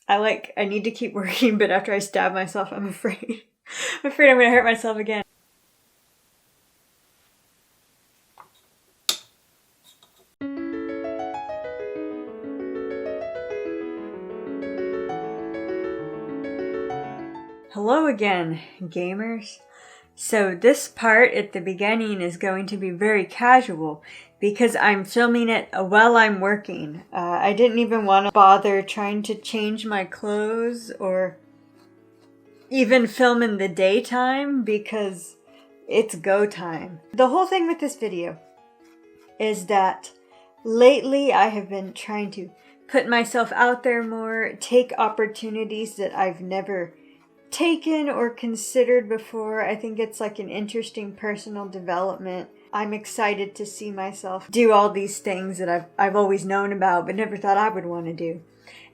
I need to keep working, but after I stab myself, I'm afraid. I'm afraid I'm gonna hurt myself again. Hello again, gamers. So this part at the beginning is going to be very casual because I'm filming it while I'm working. I didn't even want to bother trying to change my clothes or even film in the daytime because it's go time. The whole thing with this video is that lately I have been trying to put myself out there more, take opportunities that I've never taken or considered before. I think it's like an interesting personal development. I'm excited to see myself do all these things that I've always known about but never thought I would want to do.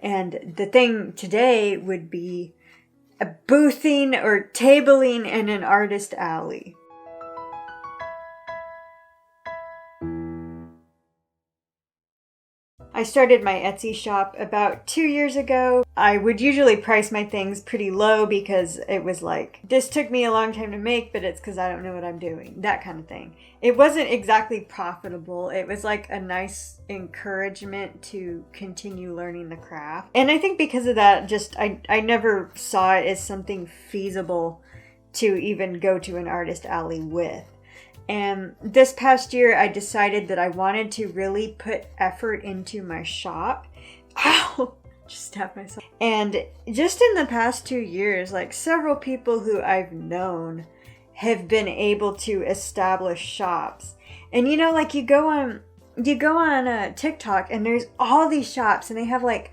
And the thing today would be a boothing or tabling in an artist alley. I started my Etsy shop about 2 years ago. I would usually price my things pretty low because it was like, this took me a long time to make, but it's because I don't know what I'm doing. That kind of thing. It wasn't exactly profitable. It was like a nice encouragement to continue learning the craft. And I think because of that, I never saw it as something feasible to even go to an artist alley with. And this past year, I decided that I wanted to really put effort into my shop. Ow! Just stabbed myself. And just in the past 2 years, like several people who I've known have been able to establish shops. And you know, like you go on TikTok and there's all these shops and they have like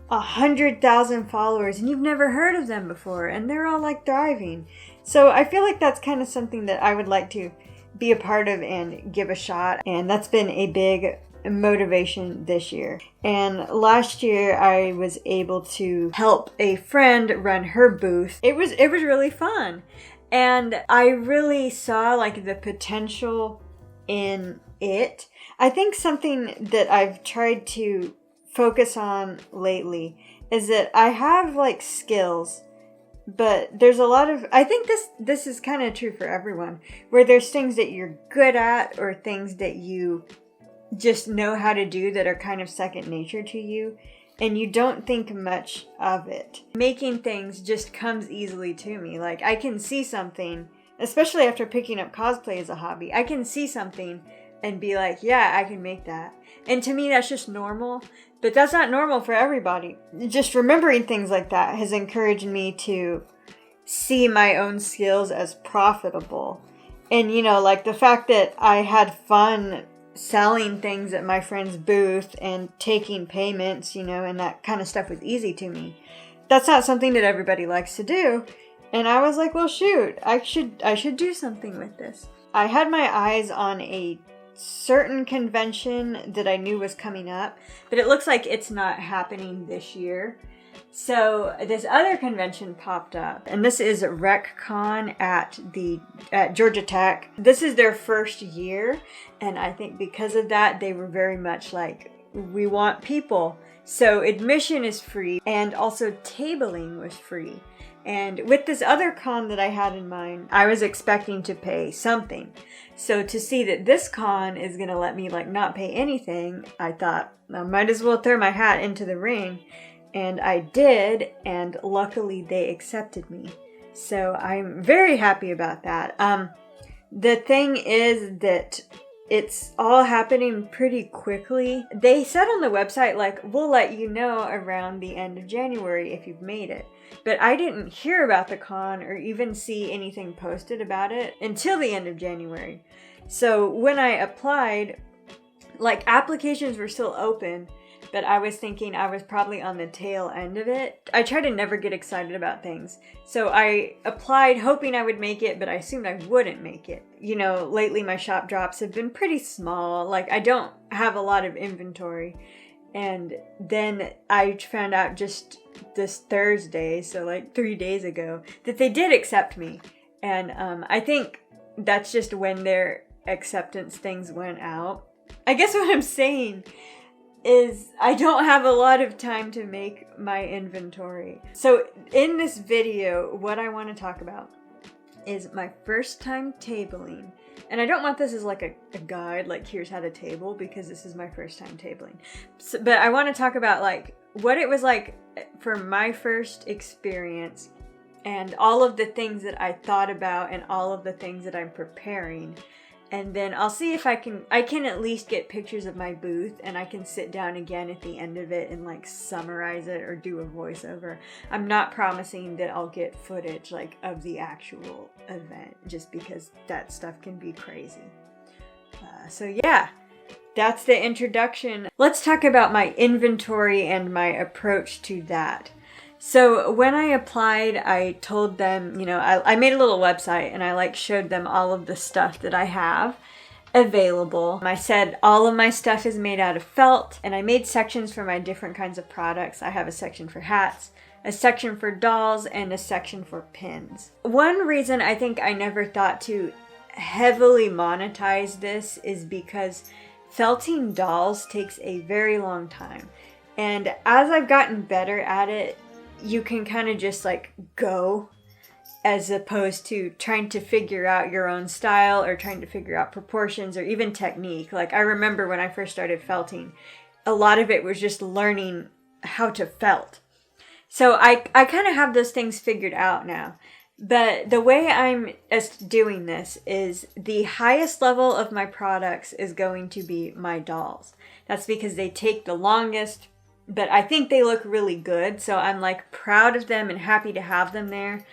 100,000 followers and you've never heard of them before and they're all like thriving. So I feel like that's kind of something that I would like to be a part of and give a shot, and that's been a big motivation this year. And last year I was able to help a friend run her booth. It was really fun, and I really saw like the potential in it. I think something that I've tried to focus on lately is that I have like skills, but there's a lot of, I think this is kind of true for everyone, where there's things that you're good at or things that you just know how to do that are kind of second nature to you, and you don't think much of it. Making things just comes easily to me. Like I can see something, especially after picking up cosplay as a hobby, I can see something and be like, yeah, I can make that. And to me, that's just normal. But that's not normal for everybody. Just remembering things like that has encouraged me to see my own skills as profitable. And, you know, like the fact that I had fun selling things at my friend's booth and taking payments, you know, and that kind of stuff was easy to me. That's not something that everybody likes to do. And I was like, well, shoot, I should do something with this. I had my eyes on a certain convention that I knew was coming up, but it looks like it's not happening this year. So this other convention popped up, and this is RecCon at Georgia Tech. This is their first year, and I think because of that, they were very much like, we want people. So admission is free, and also tabling was free. And with this other con that I had in mind, I was expecting to pay something. So to see that this con is going to let me like not pay anything, I thought I might as well throw my hat into the ring. And I did, and luckily they accepted me. So I'm very happy about that. The thing is that it's all happening pretty quickly. They said on the website, like, we'll let you know around the end of January if you've made it. But I didn't hear about the con or even see anything posted about it until the end of January. So when I applied, like, applications were still open, but I was thinking I was probably on the tail end of it. I try to never get excited about things. So I applied hoping I would make it, but I assumed I wouldn't make it. You know, lately my shop drops have been pretty small. Like, I don't have a lot of inventory. And then I found out just this Thursday, so like 3 days ago, that they did accept me. And I think that's just when their acceptance things went out. I guess what I'm saying is I don't have a lot of time to make my inventory. So in this video, what I want to talk about is my first time tabling. And I don't want this as like a guide, like here's how to table, because this is my first time tabling. So, but I want to talk about like what it was like for my first experience and all of the things that I thought about and all of the things that I'm preparing. And then I'll see if I can at least get pictures of my booth, and I can sit down again at the end of it and like summarize it or do a voiceover. I'm not promising that I'll get footage like of the actual event, just because that stuff can be crazy. So yeah, that's the introduction. Let's talk about my inventory and my approach to that. So when I applied, I told them, I made a little website and I like showed them all of the stuff that I have available. I said all of my stuff is made out of felt, and I made sections for my different kinds of products. I have a section for hats, a section for dolls, and a section for pins. One reason I think I never thought to heavily monetize this is because felting dolls takes a very long time. And as I've gotten better at it, you can kind of just like go, as opposed to trying to figure out your own style or trying to figure out proportions or even technique. Like I remember when I first started felting, a lot of it was just learning how to felt. So I kind of have those things figured out now. But the way I'm doing this is the highest level of my products is going to be my dolls. That's because they take the longest, but I think they look really good. So I'm like proud of them and happy to have them there.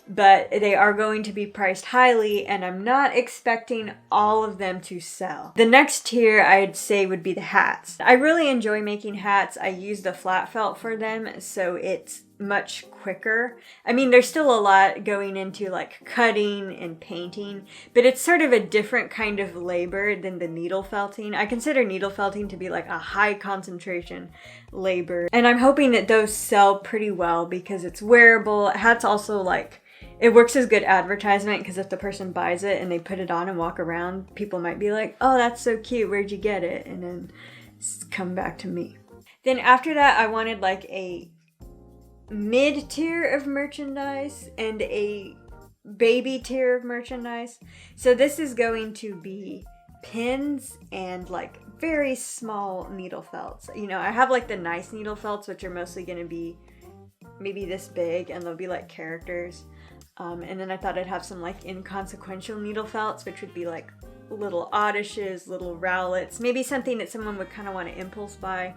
But they are going to be priced highly, and I'm not expecting all of them to sell. The next tier I'd say would be the hats. I really enjoy making hats. I use the flat felt for them, so it's much quicker. I mean, there's still a lot going into like cutting and painting, but it's sort of a different kind of labor than the needle felting. I consider needle felting to be like a high concentration labor, and I'm hoping that those sell pretty well because it's wearable. Hats also like, it works as good advertisement, because if the person buys it and they put it on and walk around, people might be like, oh, that's so cute, where'd you get it? And then come back to me. Then after that, I wanted like a mid-tier of merchandise and a baby tier of merchandise. So this is going to be pins and like very small needle felts. I have like the nice needle felts, which are mostly going to be maybe this big, and they'll be like characters. And then I thought I'd have some like inconsequential needle felts, which would be like little oddishes, little rowlets, maybe something that someone would kind of want to impulse buy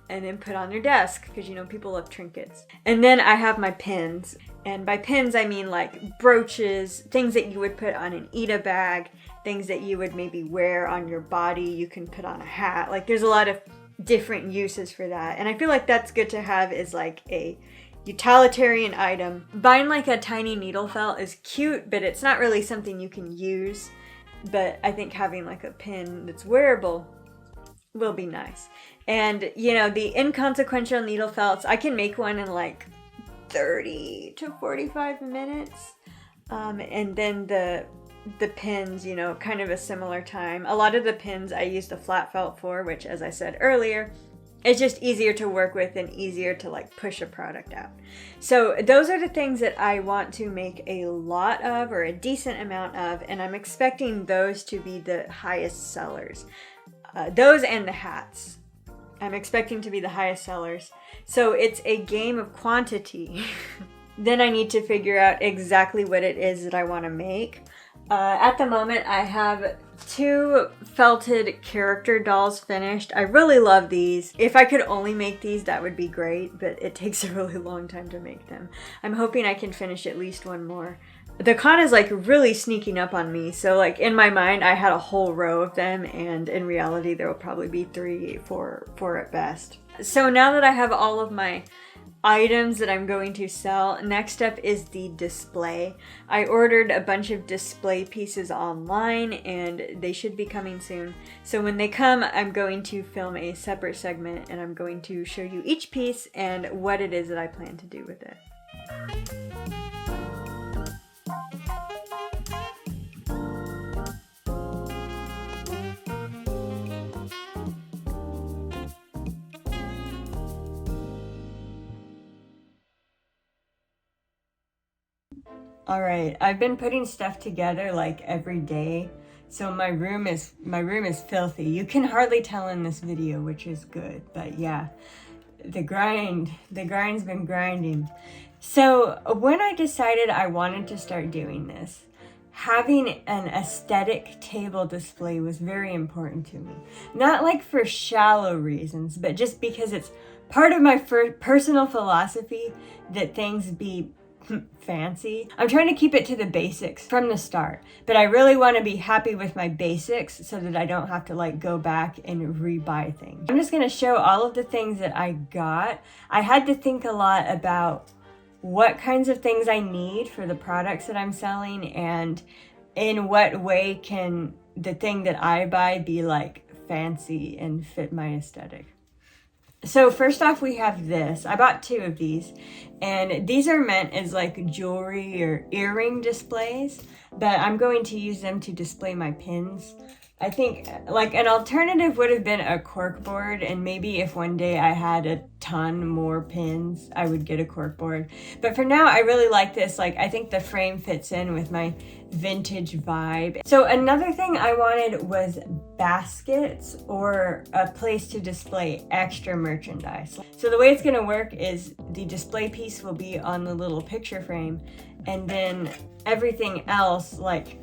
and then put on their desk, because people love trinkets. And then I have my pins, and by pins I mean like brooches, things that you would put on an Ita bag, things that you would maybe wear on your body, you can put on a hat. Like there's a lot of different uses for that, and I feel like that's good to have as like a utilitarian item. Buying like a tiny needle felt is cute, but it's not really something you can use. But I think having like a pin that's wearable will be nice. And the inconsequential needle felts, I can make one in like 30 to 45 minutes. And then the pins, kind of a similar time. A lot of the pins I use the flat felt for, which, as I said earlier, it's just easier to work with and easier to like push a product out. So those are the things that I want to make a lot of, or a decent amount of, and I'm expecting those to be the highest sellers. Those and the hats, I'm expecting to be the highest sellers. So it's a game of quantity. Then I need to figure out exactly what it is that I want to make. At the moment, I have 2 felted character dolls finished. I really love these. If I could only make these, that would be great, but it takes a really long time to make them. I'm hoping I can finish at least one more. The con is like really sneaking up on me, so like in my mind I had a whole row of them, and in reality there will probably be 3, 4 at best. So now that I have all of my items that I'm going to sell, next up is the display. I ordered a bunch of display pieces online, and they should be coming soon. So when they come, I'm going to film a separate segment, and I'm going to show you each piece and what it is that I plan to do with it. All right, I've been putting stuff together like every day. So my room is filthy. You can hardly tell in this video, which is good. But yeah, the grind's been grinding. So when I decided I wanted to start doing this, having an aesthetic table display was very important to me. Not like for shallow reasons, but just because it's part of my personal philosophy that things be fancy. I'm trying to keep it to the basics from the start, but I really want to be happy with my basics so that I don't have to like go back and rebuy things. I'm just going to show all of the things that I got. I had to think a lot about what kinds of things I need for the products that I'm selling, and in what way can the thing that I buy be like fancy and fit my aesthetic. So first off, we have this. I bought 2 of these, and these are meant as like jewelry or earring displays, but I'm going to use them to display my pins. I think like an alternative would have been a cork board, and maybe if one day I had a ton more pins, I would get a cork board. But for now, I really like this. Like, I think the frame fits in with my vintage vibe. So another thing I wanted was baskets or a place to display extra merchandise. So the way it's gonna work is the display piece will be on the little picture frame, and then everything else, like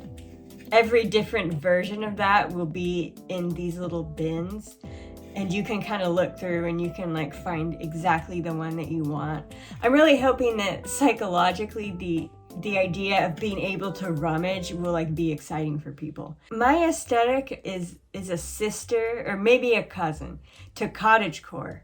every different version of that, will be in these little bins, and you can kind of look through and you can like find exactly the one that you want. I'm really hoping that psychologically the idea of being able to rummage will like be exciting for people. My aesthetic is a sister or maybe a cousin to cottagecore.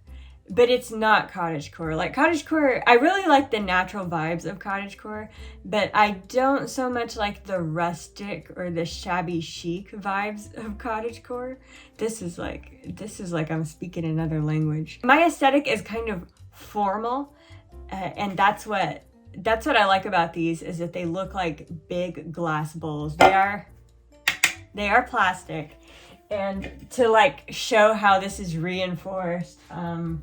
But it's not cottagecore. Like cottagecore, I really like the natural vibes of cottagecore, but I don't so much like the rustic or the shabby chic vibes of cottagecore. This is like I'm speaking another language. My aesthetic is kind of formal, and that's what I like about these, is that they look like big glass bowls. They are plastic. And to like show how this is reinforced,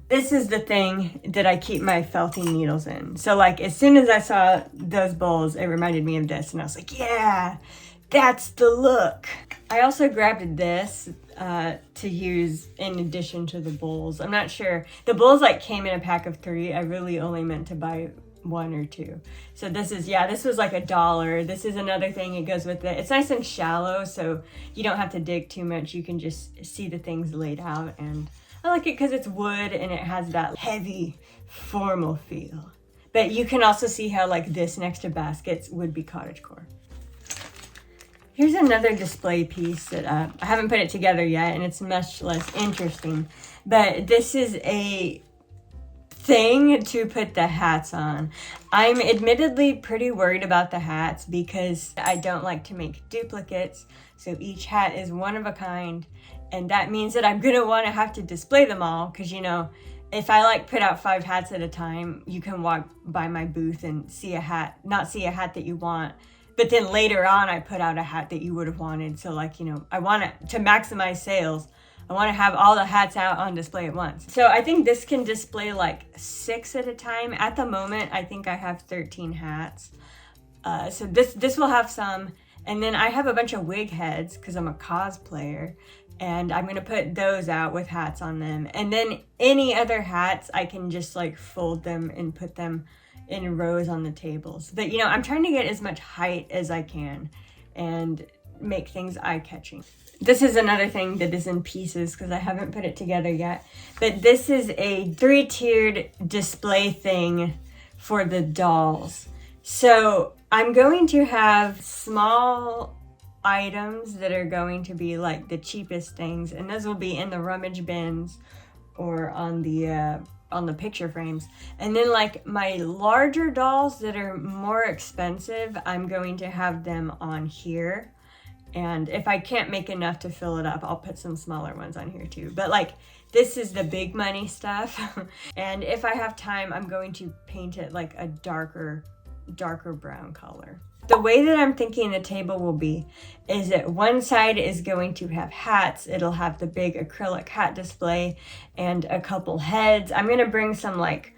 this is the thing that I keep my felting needles in. So like as soon as I saw those bowls, it reminded me of this, and I was like, yeah, that's the look. I also grabbed this to use in addition to the bowls. I'm not sure. The bowls like came in a pack of 3. I really only meant to buy 1 or 2. So this was like $1. This is another thing, it goes with it. It's nice and shallow, so you don't have to dig too much. You can just see the things laid out, and I like it because it's wood and it has that heavy formal feel. But you can also see how like this next to baskets would be cottagecore. Here's another display piece that I haven't put it together yet, and it's much less interesting, but this is a thing to put the hats on. I'm admittedly pretty worried about the hats because I don't like to make duplicates, so each hat is one of a kind, and that means that I'm gonna want to have to display them all, because you know, if I like put out 5 hats at a time, you can walk by my booth and not see a hat that you want, but then later on I put out a hat that you would have wanted. So like, you know, I want to maximize sales, I want to have all the hats out on display at once. So I think this can display like 6 at a time. At the moment, I think I have 13 hats. So this will have some. And then I have a bunch of wig heads because I'm a cosplayer. And I'm going to put those out with hats on them. And then any other hats, I can just like fold them and put them in rows on the tables. But you know, I'm trying to get as much height as I can and make things eye-catching. This is another thing that is in pieces because I haven't put it together yet. But this is a 3-tiered display thing for the dolls. So I'm going to have small items that are going to be like the cheapest things, and those will be in the rummage bins or on the picture frames. And then like my larger dolls that are more expensive, I'm going to have them on here. And if I can't make enough to fill it up, I'll put some smaller ones on here too. But like, this is the big money stuff. And if I have time, I'm going to paint it like a darker brown color. The way that I'm thinking the table will be is that one side is going to have hats. It'll have the big acrylic hat display and a couple heads. I'm gonna bring some like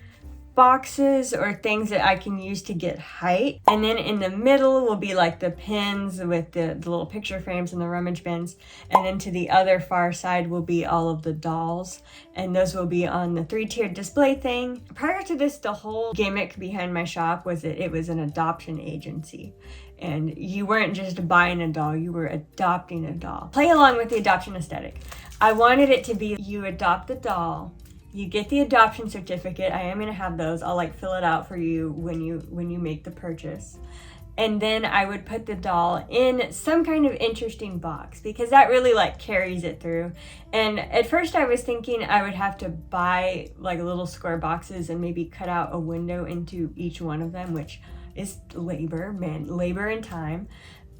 boxes or things that I can use to get height. And then in the middle will be like the pins with the little picture frames and the rummage bins. And then to the other far side will be all of the dolls. And those will be on the 3-tiered display thing. Prior to this, the whole gimmick behind my shop was that it was an adoption agency. And you weren't just buying a doll, you were adopting a doll. Play along with the adoption aesthetic. I wanted it to be you adopt the doll, you get the adoption certificate. I am going to have those. I'll like fill it out for you when you make the purchase. And then I would put the doll in some kind of interesting box because that really like carries it through. And at first I was thinking I would have to buy like little square boxes and maybe cut out a window into each one of them, which is labor and time.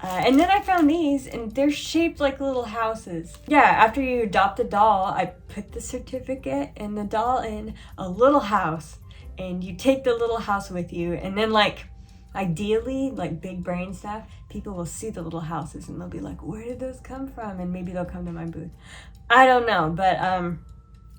And then I found these, and they're shaped like little houses. Yeah, after you adopt the doll, I put the certificate and the doll in a little house, and you take the little house with you, and then like, ideally, like big brain stuff, people will see the little houses and they'll be like, where did those come from? And maybe they'll come to my booth. I don't know, but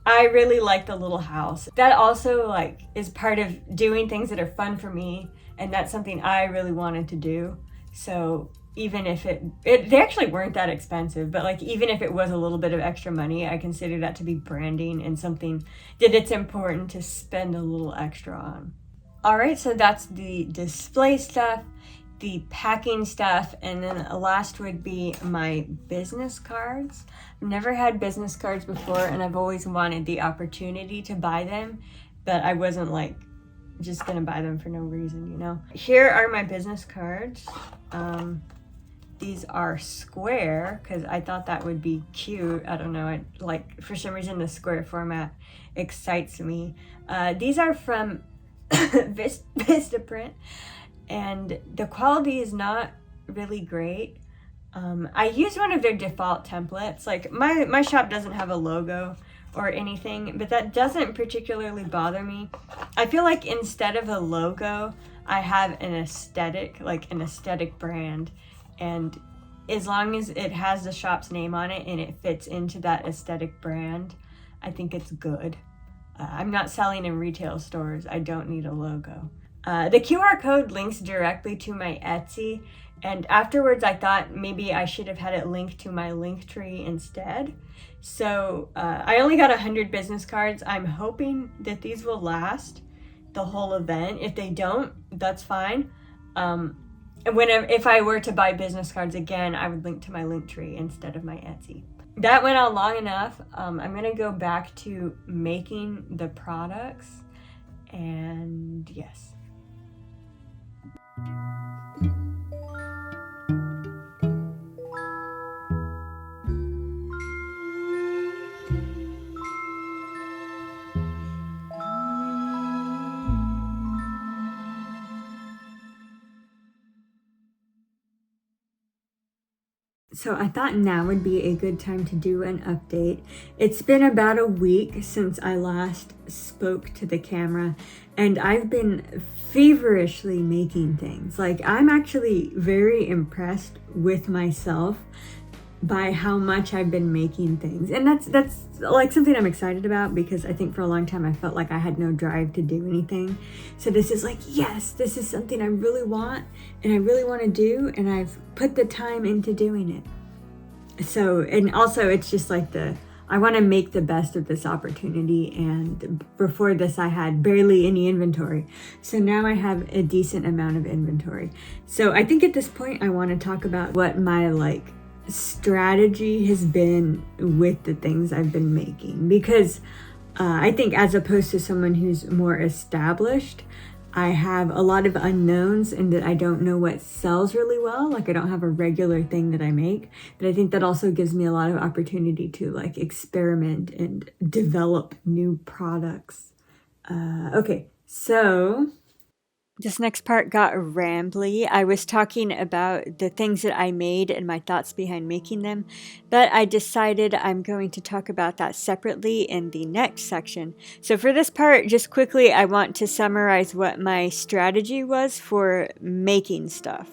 I really like the little house. That also like is part of doing things that are fun for me, and that's something I really wanted to do. So even if they actually weren't that expensive, but like even if it was a little bit of extra money, I consider that to be branding and something that it's important to spend a little extra on. All right, so that's the display stuff, the packing stuff, and then last would be my business cards. I've never had business cards before, and I've always wanted the opportunity to buy them, but I wasn't like just gonna buy them for no reason, you know. Here are my business cards. These are square because I thought that would be cute. I don't know, I like, for some reason the square format excites me. These are from Vistaprint, and the quality is not really great. I use one of their default templates. Like my shop doesn't have a logo or anything, but that doesn't particularly bother me. I feel like instead of a logo, I have an aesthetic, like an aesthetic brand. And as long as it has the shop's name on it and it fits into that aesthetic brand, I think it's good. I'm not selling in retail stores. I don't need a logo. The QR code links directly to my Etsy, and afterwards I thought maybe I should have had it linked to my Linktree instead. So I only got 100 business cards. I'm hoping that these will last the whole event. If they don't, that's fine. If I were to buy business cards again, I would link to my Linktree instead of my Etsy. That went on long enough. I'm gonna go back to making the products, and yes. So I thought now would be a good time to do an update. It's been about a week since I last spoke to the camera, and I've been feverishly making things. Like, I'm actually very impressed with myself by how much I've been making things. And that's like something I'm excited about, because I think for a long time I felt like I had no drive to do anything. So this is like, yes, this is something I really want and I really want to do, and I've put the time into doing it. So, and also it's just like I want to make the best of this opportunity, and before this I had barely any inventory. So now I have a decent amount of inventory. So I think at this point I want to talk about what my strategy has been with the things I've been making, because I think as opposed to someone who's more established, I have a lot of unknowns, and that I don't know what sells really well. Like, I don't have a regular thing that I make, but I think that also gives me a lot of opportunity to experiment and develop new products. Okay, so this next part got rambly. I was talking about the things that I made and my thoughts behind making them, but I decided I'm going to talk about that separately in the next section. So for this part, just quickly, I want to summarize what my strategy was for making stuff.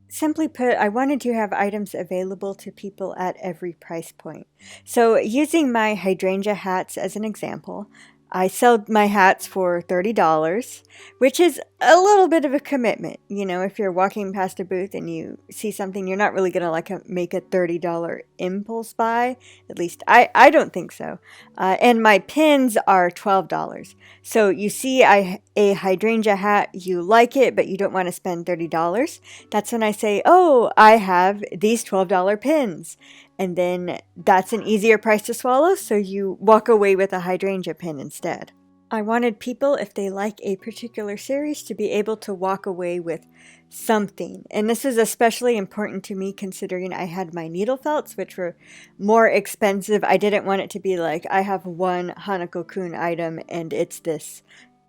Simply put, I wanted to have items available to people at every price point. So using my hydrangea hats as an example, I sell my hats for $30, which is a little bit of a commitment. You know, if you're walking past a booth and you see something, you're not really going to make a $30 impulse buy. At least I don't think so. And my pins are $12. So you see a hydrangea hat, you like it, but you don't want to spend $30. That's when I say, oh, I have these $12 pins. And then that's an easier price to swallow, so you walk away with a hydrangea pin instead. I wanted people, if they like a particular series, to be able to walk away with something. And this is especially important to me considering I had my needle felts, which were more expensive. I didn't want it to be like, I have one Hanako-kun item and it's this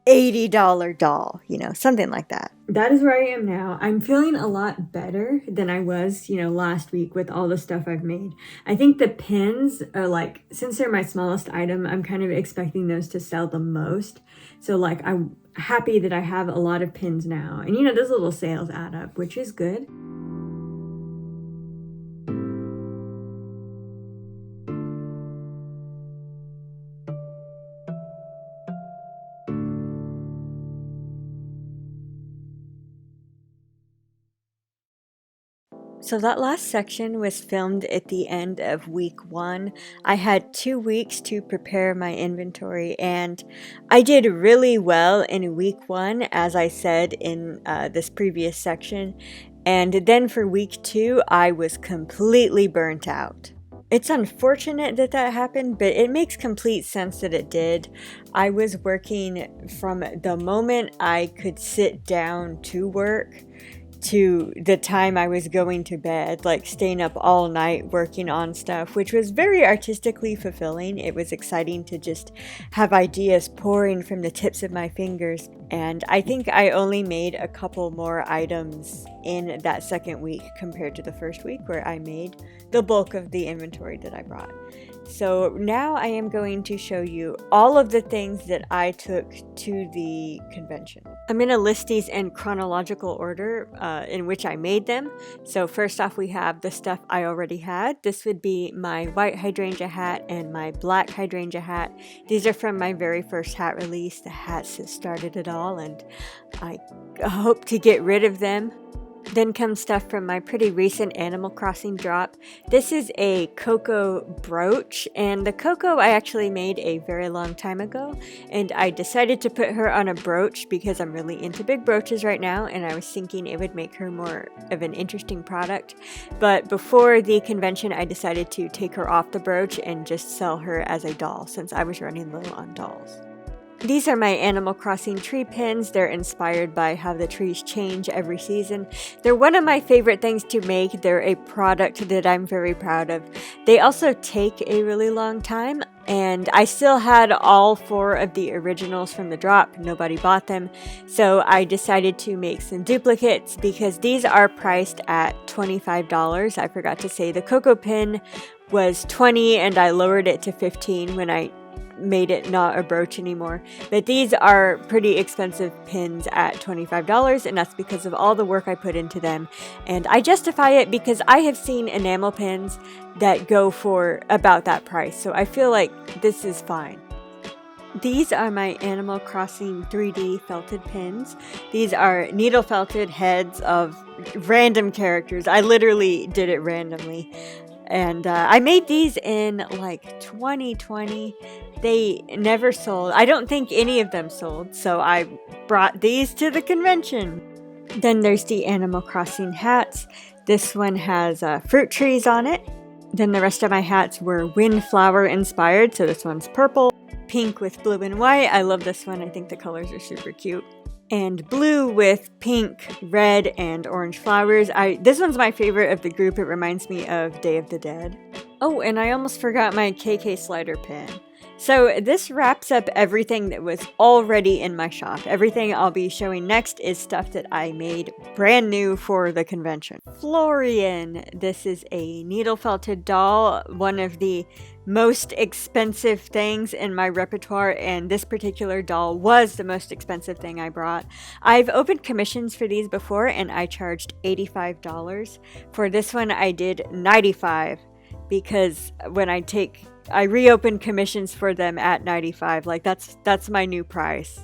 $80 doll, something like that. That is where I am now. I'm feeling a lot better than I was, last week with all the stuff I've made. I think the pins are since they're my smallest item, I'm kind of expecting those to sell the most. So I'm happy that I have a lot of pins now. And those little sales add up, which is good. So that last section was filmed at the end of week 1. I had 2 weeks to prepare my inventory, and I did really well in week 1, as I said in this previous section. And then for week 2, I was completely burnt out. It's unfortunate that happened, but it makes complete sense that it did. I was working from the moment I could sit down to work to the time I was going to bed, staying up all night working on stuff, which was very artistically fulfilling. It was exciting to just have ideas pouring from the tips of my fingers. And I think I only made a couple more items in that second week compared to the first week, where I made the bulk of the inventory that I brought. So now I am going to show you all of the things that I took to the convention. I'm going to list these in chronological order in which I made them. So first off, we have the stuff I already had. This would be my white hydrangea hat and my black hydrangea hat. These are from my very first hat release, the hats that started it all, and I hope to get rid of them. Then comes stuff from my pretty recent Animal Crossing drop. This is a Coco brooch, and the Coco I actually made a very long time ago, and I decided to put her on a brooch because I'm really into big brooches right now, and I was thinking it would make her more of an interesting product. But before the convention, I decided to take her off the brooch and just sell her as a doll, since I was running low on dolls. These are my Animal Crossing tree pins. They're inspired by how the trees change every season. They're one of my favorite things to make. They're a product that I'm very proud of. They also take a really long time, and I still had all 4 of the originals from the drop. Nobody bought them, so I decided to make some duplicates because these are priced at $25. I forgot to say the Coco pin was $20 and I lowered it to $15 when I made it not a brooch anymore. But these are pretty expensive pins at $25, and that's because of all the work I put into them. And I justify it because I have seen enamel pins that go for about that price, so I feel like this is fine. These are my Animal Crossing 3D felted pins. These are needle felted heads of random characters. I literally did it randomly. And I made these in 2020. They never sold. I don't think any of them sold, so I brought these to the convention. Then there's the Animal Crossing hats. This one has fruit trees on it. Then the rest of my hats were windflower inspired, so this one's purple, pink with blue and white. I love this one. I think the colors are super cute. And blue with pink, red, and orange flowers. This one's my favorite of the group. It reminds me of Day of the Dead. Oh, and I almost forgot my KK slider pin. So this wraps up everything that was already in my shop. Everything I'll be showing next is stuff that I made brand new for the convention. Florian. This is a needle felted doll, one of the most expensive things in my repertoire, and this particular doll was the most expensive thing I brought. I've opened commissions for these before, and I charged $85. For this one, I did $95. because when I reopen commissions for them at 95. Like that's my new price.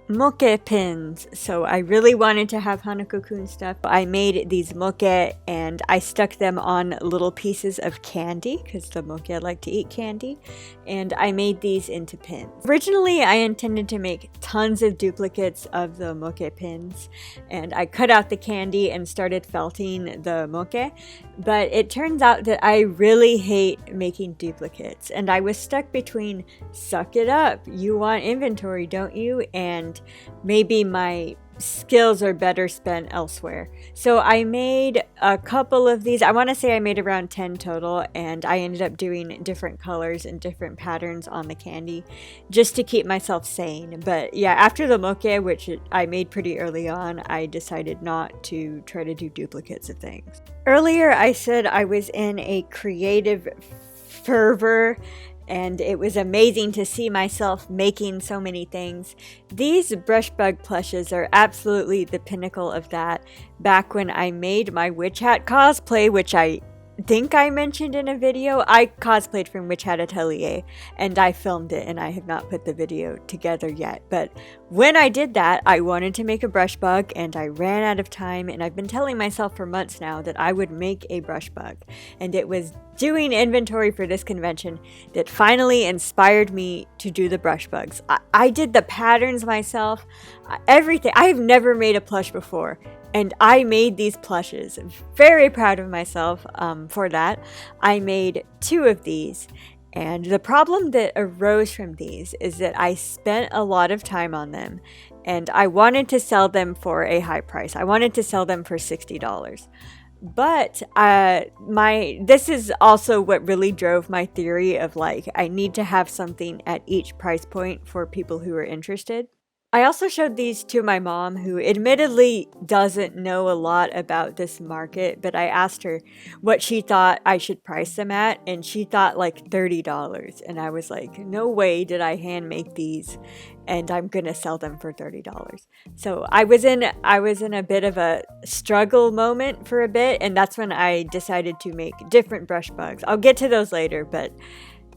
Moke pins. So I really wanted to have Hanako-kun stuff. I made these moke and I stuck them on little pieces of candy because the moke like to eat candy. And I made these into pins. Originally, I intended to make tons of duplicates of the moke pins. And I cut out the candy and started felting the moke. But it turns out that I really hate making duplicates. And I was stuck between suck it up, you want inventory, don't you? And maybe my skills are better spent elsewhere. So I made a couple of these. I want to say I made around 10 total, and I ended up doing different colors and different patterns on the candy just to keep myself sane. But yeah, after the moke, which I made pretty early on, I decided not to try to do duplicates of things. Earlier I said I was in a creative fervor, and it was amazing to see myself making so many things. These brush bug plushes are absolutely the pinnacle of that. Back when I made my Witch Hat cosplay, which I think I mentioned in a video, I cosplayed from Witch Hat Atelier and I filmed it, and I have not put the video together yet. But when I did that, I wanted to make a brush bug and I ran out of time, and I've been telling myself for months now that I would make a brush bug. And it was doing inventory for this convention that finally inspired me to do the brush bugs. I did the patterns myself, everything. I have never made a plush before. And I made these plushes. Very proud of myself for that. I made 2 of these. And the problem that arose from these is that I spent a lot of time on them. And I wanted to sell them for a high price. I wanted to sell them for $60. But this is also what really drove my theory of like, I need to have something at each price point for people who are interested. I also showed these to my mom, who admittedly doesn't know a lot about this market, but I asked her what she thought I should price them at, and she thought like $30. And I was like, no way did I hand make these, and I'm gonna sell them for $30. So I was in a bit of a struggle moment for a bit, and that's when I decided to make different brush bugs. I'll get to those later, but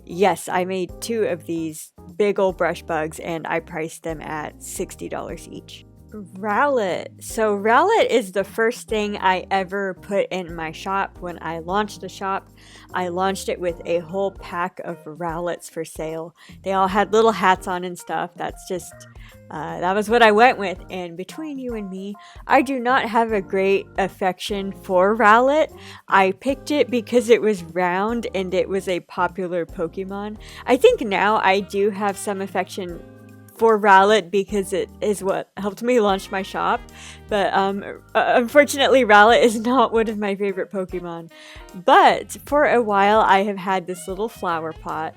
yes, I made 2 of these big old brush bugs, and I priced them at $60 each. Rowlet. So Rowlet is the first thing I ever put in my shop. When I launched the shop, I launched it with a whole pack of Rowlets for sale. They all had little hats on and stuff. That's just, that was what I went with. And between you and me, I do not have a great affection for Rowlet. I picked it because it was round and it was a popular Pokemon. I think now I do have some affection for Rowlet because it is what helped me launch my shop, but unfortunately Rowlet is not one of my favorite Pokemon. But for a while I have had this little flower pot,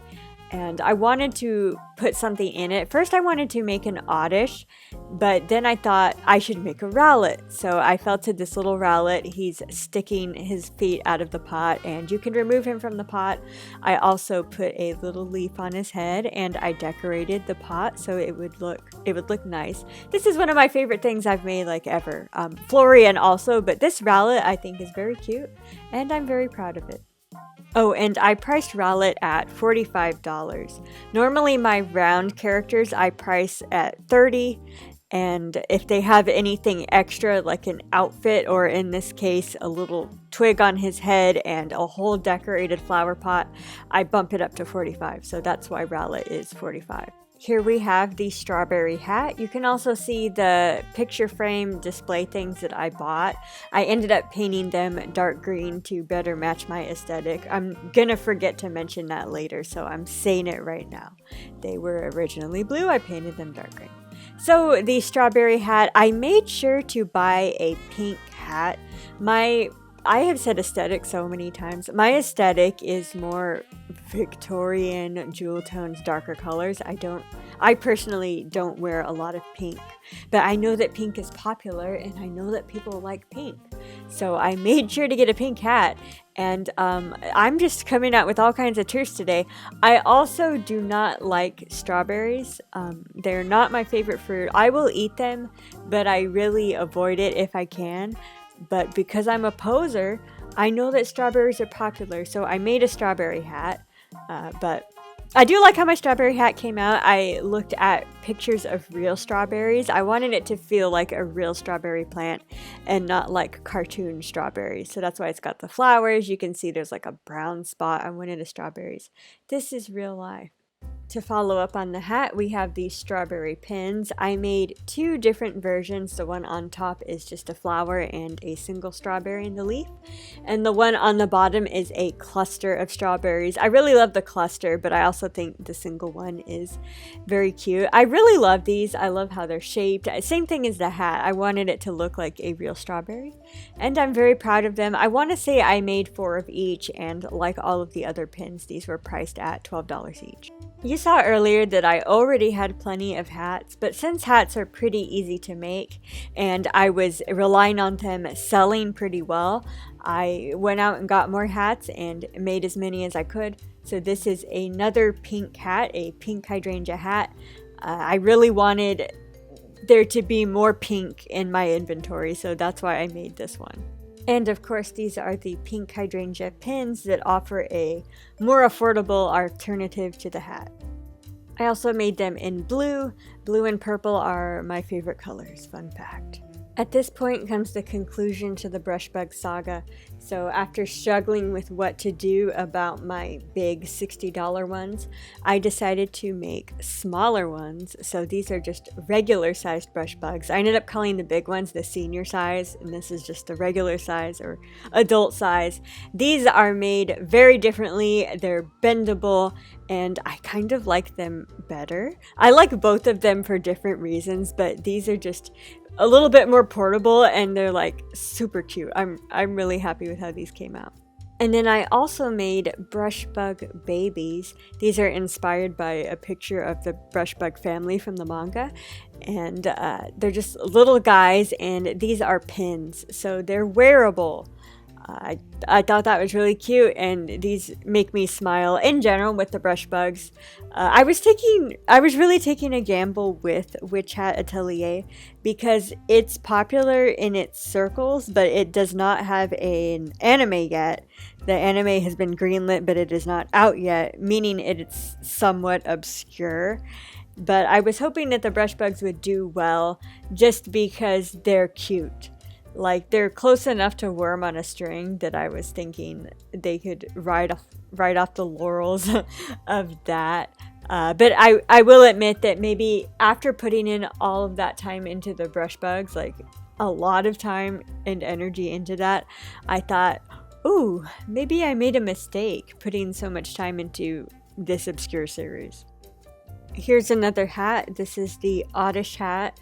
and I wanted to put something in it. First I wanted to make an Oddish, but then I thought I should make a Rowlet. So I felted this little Rowlet. He's sticking his feet out of the pot, and you can remove him from the pot. I also put a little leaf on his head, and I decorated the pot so it would look nice. This is one of my favorite things I've made like ever. Florian also, but this Rowlet I think is very cute, and I'm very proud of it. Oh, and I priced Rowlet at $45. Normally my round characters I price at $30, and if they have anything extra like an outfit, or in this case a little twig on his head and a whole decorated flower pot, I bump it up to $45. So that's why Rowlet is $45. Here we have the strawberry hat. You can also see the picture frame display things that I bought. I ended up painting them dark green to better match my aesthetic. I'm gonna forget to mention that later, so I'm saying it right now. They were originally blue, I painted them dark green. So the strawberry hat, I made sure to buy a pink hat. I have said aesthetic so many times. My aesthetic is more Victorian, jewel tones, darker colors. I personally don't wear a lot of pink, but I know that pink is popular and I know that people like pink. So I made sure to get a pink hat, and I'm just coming out with all kinds of truths today. I also do not like strawberries. They're not my favorite fruit. I will eat them, but I really avoid it if I can. But because I'm a poser, I know that strawberries are popular, so I made a strawberry hat, but I do like how my strawberry hat came out. I looked at pictures of real strawberries. I wanted it to feel like a real strawberry plant and not like cartoon strawberries. So that's why it's got the flowers. You can see there's like a brown spot on one of the strawberries. This is real life. To follow up on the hat, we have these strawberry pins. I made 2 different versions. The one on top is just a flower and a single strawberry in the leaf. And the one on the bottom is a cluster of strawberries. I really love the cluster, but I also think the single one is very cute. I really love these. I love how they're shaped. Same thing as the hat. I wanted it to look like a real strawberry. And I'm very proud of them. I want to say I made 4 of each, and like all of the other pins, these were priced at $12 each. You saw earlier that I already had plenty of hats, but since hats are pretty easy to make and I was relying on them selling pretty well, I went out and got more hats and made as many as I could. So this is another pink hat, a pink hydrangea hat. I really wanted there to be more pink in my inventory, so that's why I made this one. And of course, these are the pink hydrangea pins that offer a more affordable alternative to the hat. I also made them in blue. Blue and purple are my favorite colors, fun fact. At this point comes the conclusion to the Brushbug saga. So after struggling with what to do about my big $60 ones, I decided to make smaller ones. So these are just regular sized brush bugs. I ended up calling the big ones the senior size, and this is just the regular size or adult size. These are made very differently. They're bendable, and I kind of like them better. I like both of them for different reasons, but these are just a little bit more portable, and they're like super cute. I'm really happy with how these came out. And then I also made Brushbug babies. These are inspired by a picture of the Brushbug family from the manga, and they're just little guys, and these are pins, so they're wearable. I thought that was really cute, and these make me smile in general with the brush bugs. I was really taking a gamble with Witch Hat Atelier because it's popular in its circles, but it does not have an anime yet. The anime has been greenlit, but it is not out yet, meaning it's somewhat obscure. But I was hoping that the brush bugs would do well just because they're cute. Like, they're close enough to Worm on a String that I was thinking they could ride off the laurels of that. But I will admit that maybe after putting in all of that time into the brush bugs, like a lot of time and energy into that, I thought, ooh, maybe I made a mistake putting so much time into this obscure series. Here's another hat. This is the Oddish hat.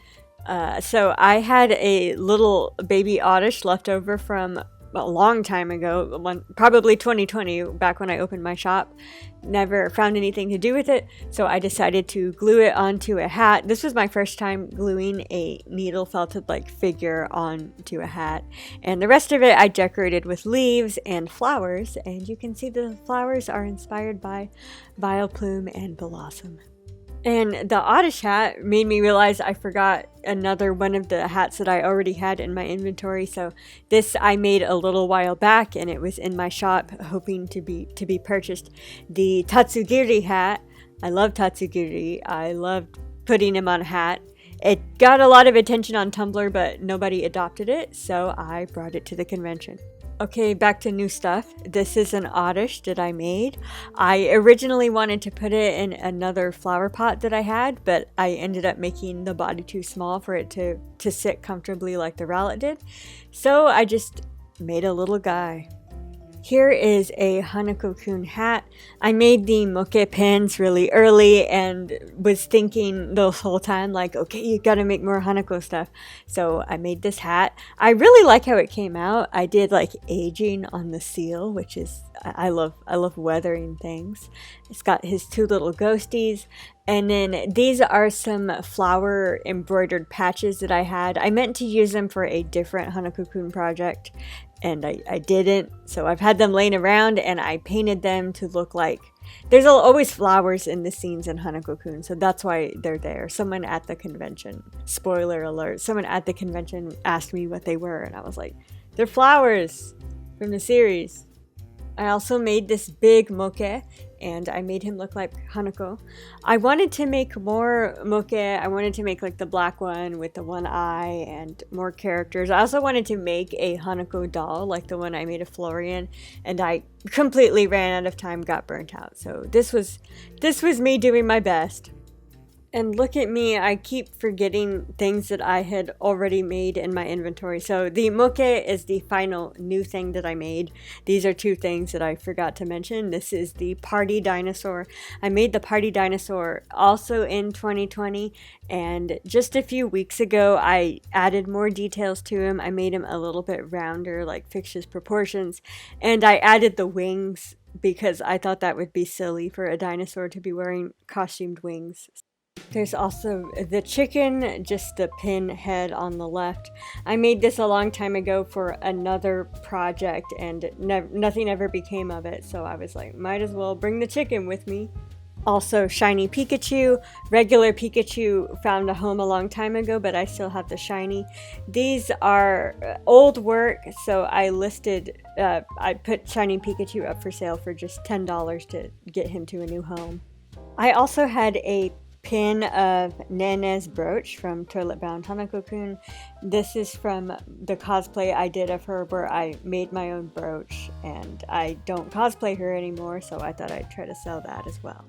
So I had a little baby Oddish left over from a long time ago, probably 2020, back when I opened my shop. Never found anything to do with it, so I decided to glue it onto a hat. This was my first time gluing a needle felted like figure onto a hat, and the rest of it I decorated with leaves and flowers, and you can see the flowers are inspired by Vileplume and Blossom. And the Oddish hat made me realize I forgot another one of the hats that I already had in my inventory. So this I made a little while back, and it was in my shop hoping to be purchased. The Tatsugiri hat. I love Tatsugiri. I loved putting him on a hat. It got a lot of attention on Tumblr, but nobody adopted it, so I brought it to the convention. Okay, back to new stuff. This is an Oddish that I made. I originally wanted to put it in another flower pot that I had, but I ended up making the body too small for it to sit comfortably like the Rowlet did. So I just made a little guy. Here is a Hanako-kun hat. I made the moke pins really early and was thinking the whole time like, okay, you gotta make more Hanako stuff. So I made this hat. I really like how it came out. I did like aging on the seal, which is, I love weathering things. It's got his 2 little ghosties. And then these are some flower embroidered patches that I had. I meant to use them for a different Hanako-kun project, and I didn't. So I've had them laying around, and I painted them to look like... There's always flowers in the scenes in Hanako-kun, so that's why they're there. Someone at the convention, spoiler alert, someone at the convention asked me what they were, and I was like, they're flowers. from the series. I also made this big moke, and I made him look like Hanako. I wanted to make more moke. I wanted to make like the black one with the one eye and more characters. I also wanted to make a Hanako doll like the one I made of Florian, and I completely ran out of time, got burnt out. So this was me doing my best. And look at me, I keep forgetting things that I had already made in my inventory. So the moke is the final new thing that I made. These are two things that I forgot to mention. This is the party dinosaur. I made the party dinosaur also in 2020, and just a few weeks ago I added more details to him. I made him a little bit rounder, like fixed his proportions, and I added the wings because I thought that would be silly for a dinosaur to be wearing costumed wings. There's also the chicken, just the pin head on the left. I made this a long time ago for another project, and nothing ever became of it, so I was like, might as well bring the chicken with me. Also, shiny Pikachu. Regular Pikachu found a home a long time ago, but I still have the shiny. These are old work, so I put shiny Pikachu up for sale for just $10 to get him to a new home. I also had a pin of Nene's brooch from Toilet Bound Hanako-kun. This is from the cosplay I did of her where I made my own brooch, and I don't cosplay her anymore, so I thought I'd try to sell that as well.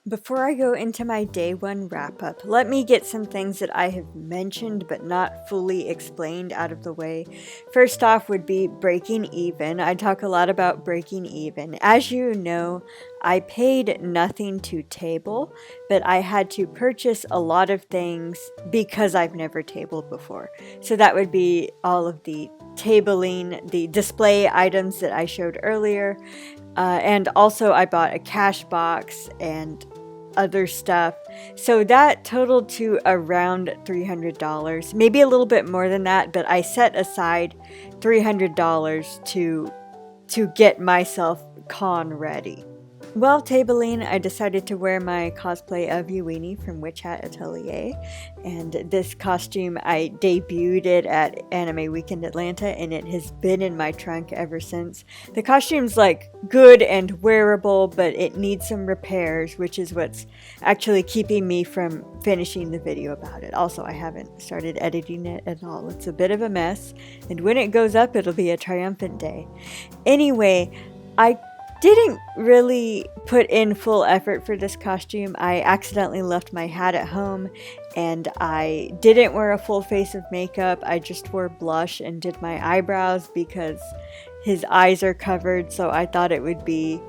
Before I go into my day one wrap up, let me get some things that I have mentioned but not fully explained out of the way. First off would be breaking even. I talk a lot about breaking even. As you know, I paid nothing to table, but I had to purchase a lot of things because I've never tabled before. So that would be all of the tabling, the display items that I showed earlier, and also I bought a cash box and other stuff. So that totaled to around $300, maybe a little bit more than that, but I set aside $300 to get myself con ready. While tabling, I decided to wear my cosplay of Yuini from Witch Hat Atelier, and this costume I debuted it at Anime Weekend Atlanta, and it has been in my trunk ever since. The costume's like good and wearable, but it needs some repairs, which is what's actually keeping me from finishing the video about it. Also, I haven't started editing it at all. It's a bit of a mess, and when it goes up, it'll be a triumphant day. Anyway, I didn't really put in full effort for this costume. I accidentally left my hat at home, and I didn't wear a full face of makeup. I just wore blush and did my eyebrows because his eyes are covered, so I thought it would be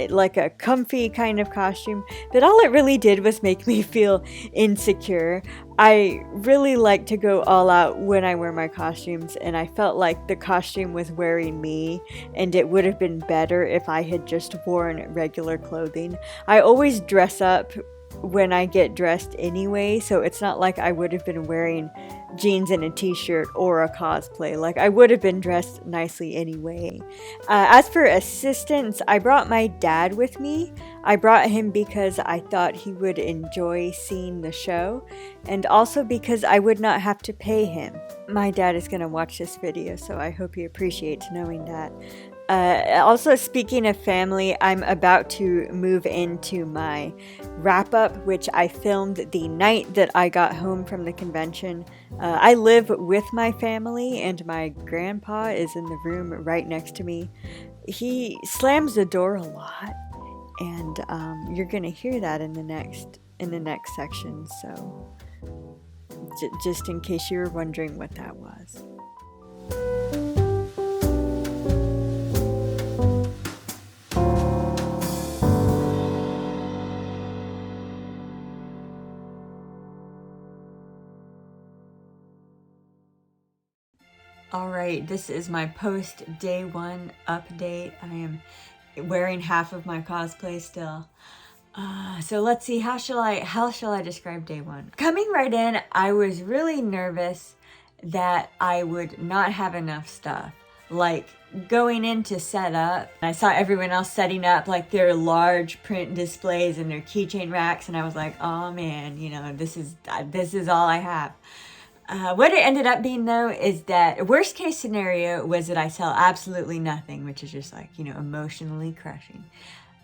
like a comfy kind of costume, but all it really did was make me feel insecure. I really like to go all out when I wear my costumes, and I felt like the costume was wearing me, and it would have been better if I had just worn regular clothing. I always dress up when I get dressed anyway, so it's not like I would have been wearing jeans and a t-shirt or a cosplay. Like, I would have been dressed nicely anyway. As for assistance, I brought my dad with me. I brought him because I thought he would enjoy seeing the show, and also because I would not have to pay him. My dad is going to watch this video, so I hope he appreciates knowing that. Also, speaking of family, I'm about to move into my wrap-up, which I filmed the night that I got home from the convention. I live with my family, and my grandpa is in the room right next to me. he slams the door a lot, and you're gonna hear that in the next section. So just in case you were wondering what that was. All right, this is my post day one update. I am wearing half of my cosplay still. So let's see, how shall I describe day one? Coming right in, I was really nervous that I would not have enough stuff. Like going in to set up, I saw everyone else setting up like their large print displays and their keychain racks, and I was like, oh man, you know, this is all I have. What it ended up being, though, is that worst case scenario was that I sell absolutely nothing, which is just like, you know, emotionally crushing.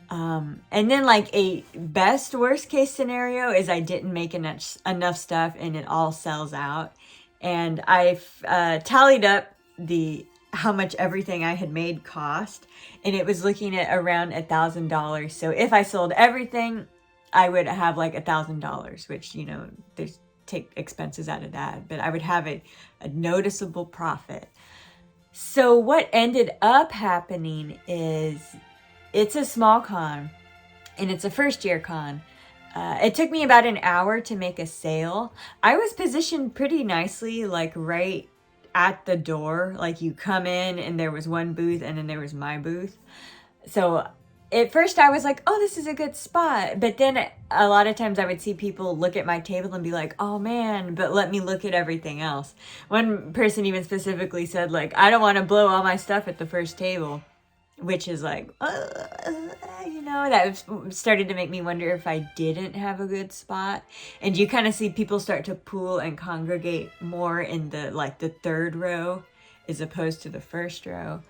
And then like a best worst case scenario is I didn't make enough stuff and it all sells out. And I've tallied up how much everything I had made cost, and it was looking at around $1,000. So if I sold everything, I would have like $1,000, which, you know, take expenses out of that, but I would have a noticeable profit. So what ended up happening is it's a small con, and it's a first year con. It took me about an hour to make a sale. I was positioned pretty nicely, like right at the door. Like you come in and there was one booth and then there was my booth. So at first I was like, oh, this is a good spot. But then a lot of times I would see people look at my table and be like, oh man, but let me look at everything else. One person even specifically said, like, I don't want to blow all my stuff at the first table, which is like, you know, that started to make me wonder if I didn't have a good spot. And you kind of see people start to pool and congregate more in the third row as opposed to the first row.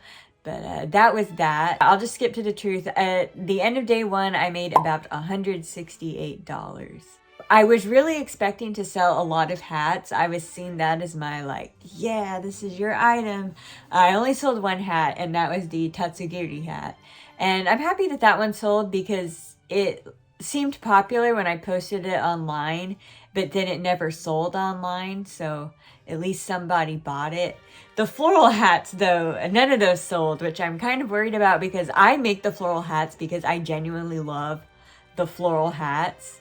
But that was that. I'll just skip to the truth. At the end of day one, I made about $168. I was really expecting to sell a lot of hats. I was seeing that as my like, yeah, this is your item. I only sold one hat, and that was the Tatsugiri hat. And I'm happy that that one sold because it seemed popular when I posted it online, but then it never sold online. So at least somebody bought it. The floral hats, though, none of those sold, which I'm kind of worried about because I make the floral hats because I genuinely love the floral hats.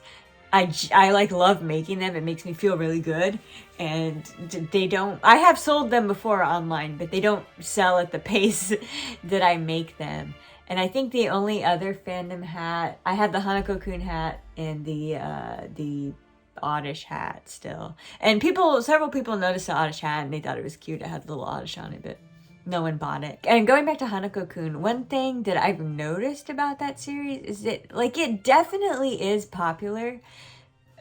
I like love making them. It makes me feel really good. And I have sold them before online, but they don't sell at the pace that I make them. And I think the only other fandom hat, I had the Hanako-kun hat and the Oddish hat still. And several people noticed the Oddish hat and they thought it was cute. It had a little Oddish on it, but no one bought it. And going back to Hanako-kun, one thing that I've noticed about that series is that, like, it definitely is popular,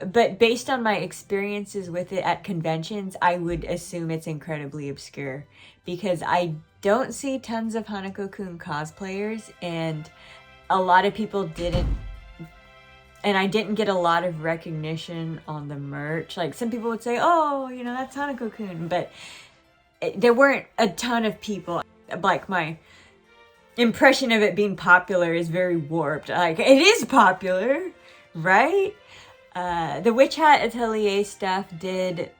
but based on my experiences with it at conventions, I would assume it's incredibly obscure because I don't see tons of Hanako-kun cosplayers, and a lot of people didn't. And I didn't get a lot of recognition on the merch. Like, some people would say, oh, you know, that's Hanako-kun. But there weren't a ton of people. Like, my impression of it being popular is very warped. Like, it is popular, right? The Witch Hat Atelier stuff did...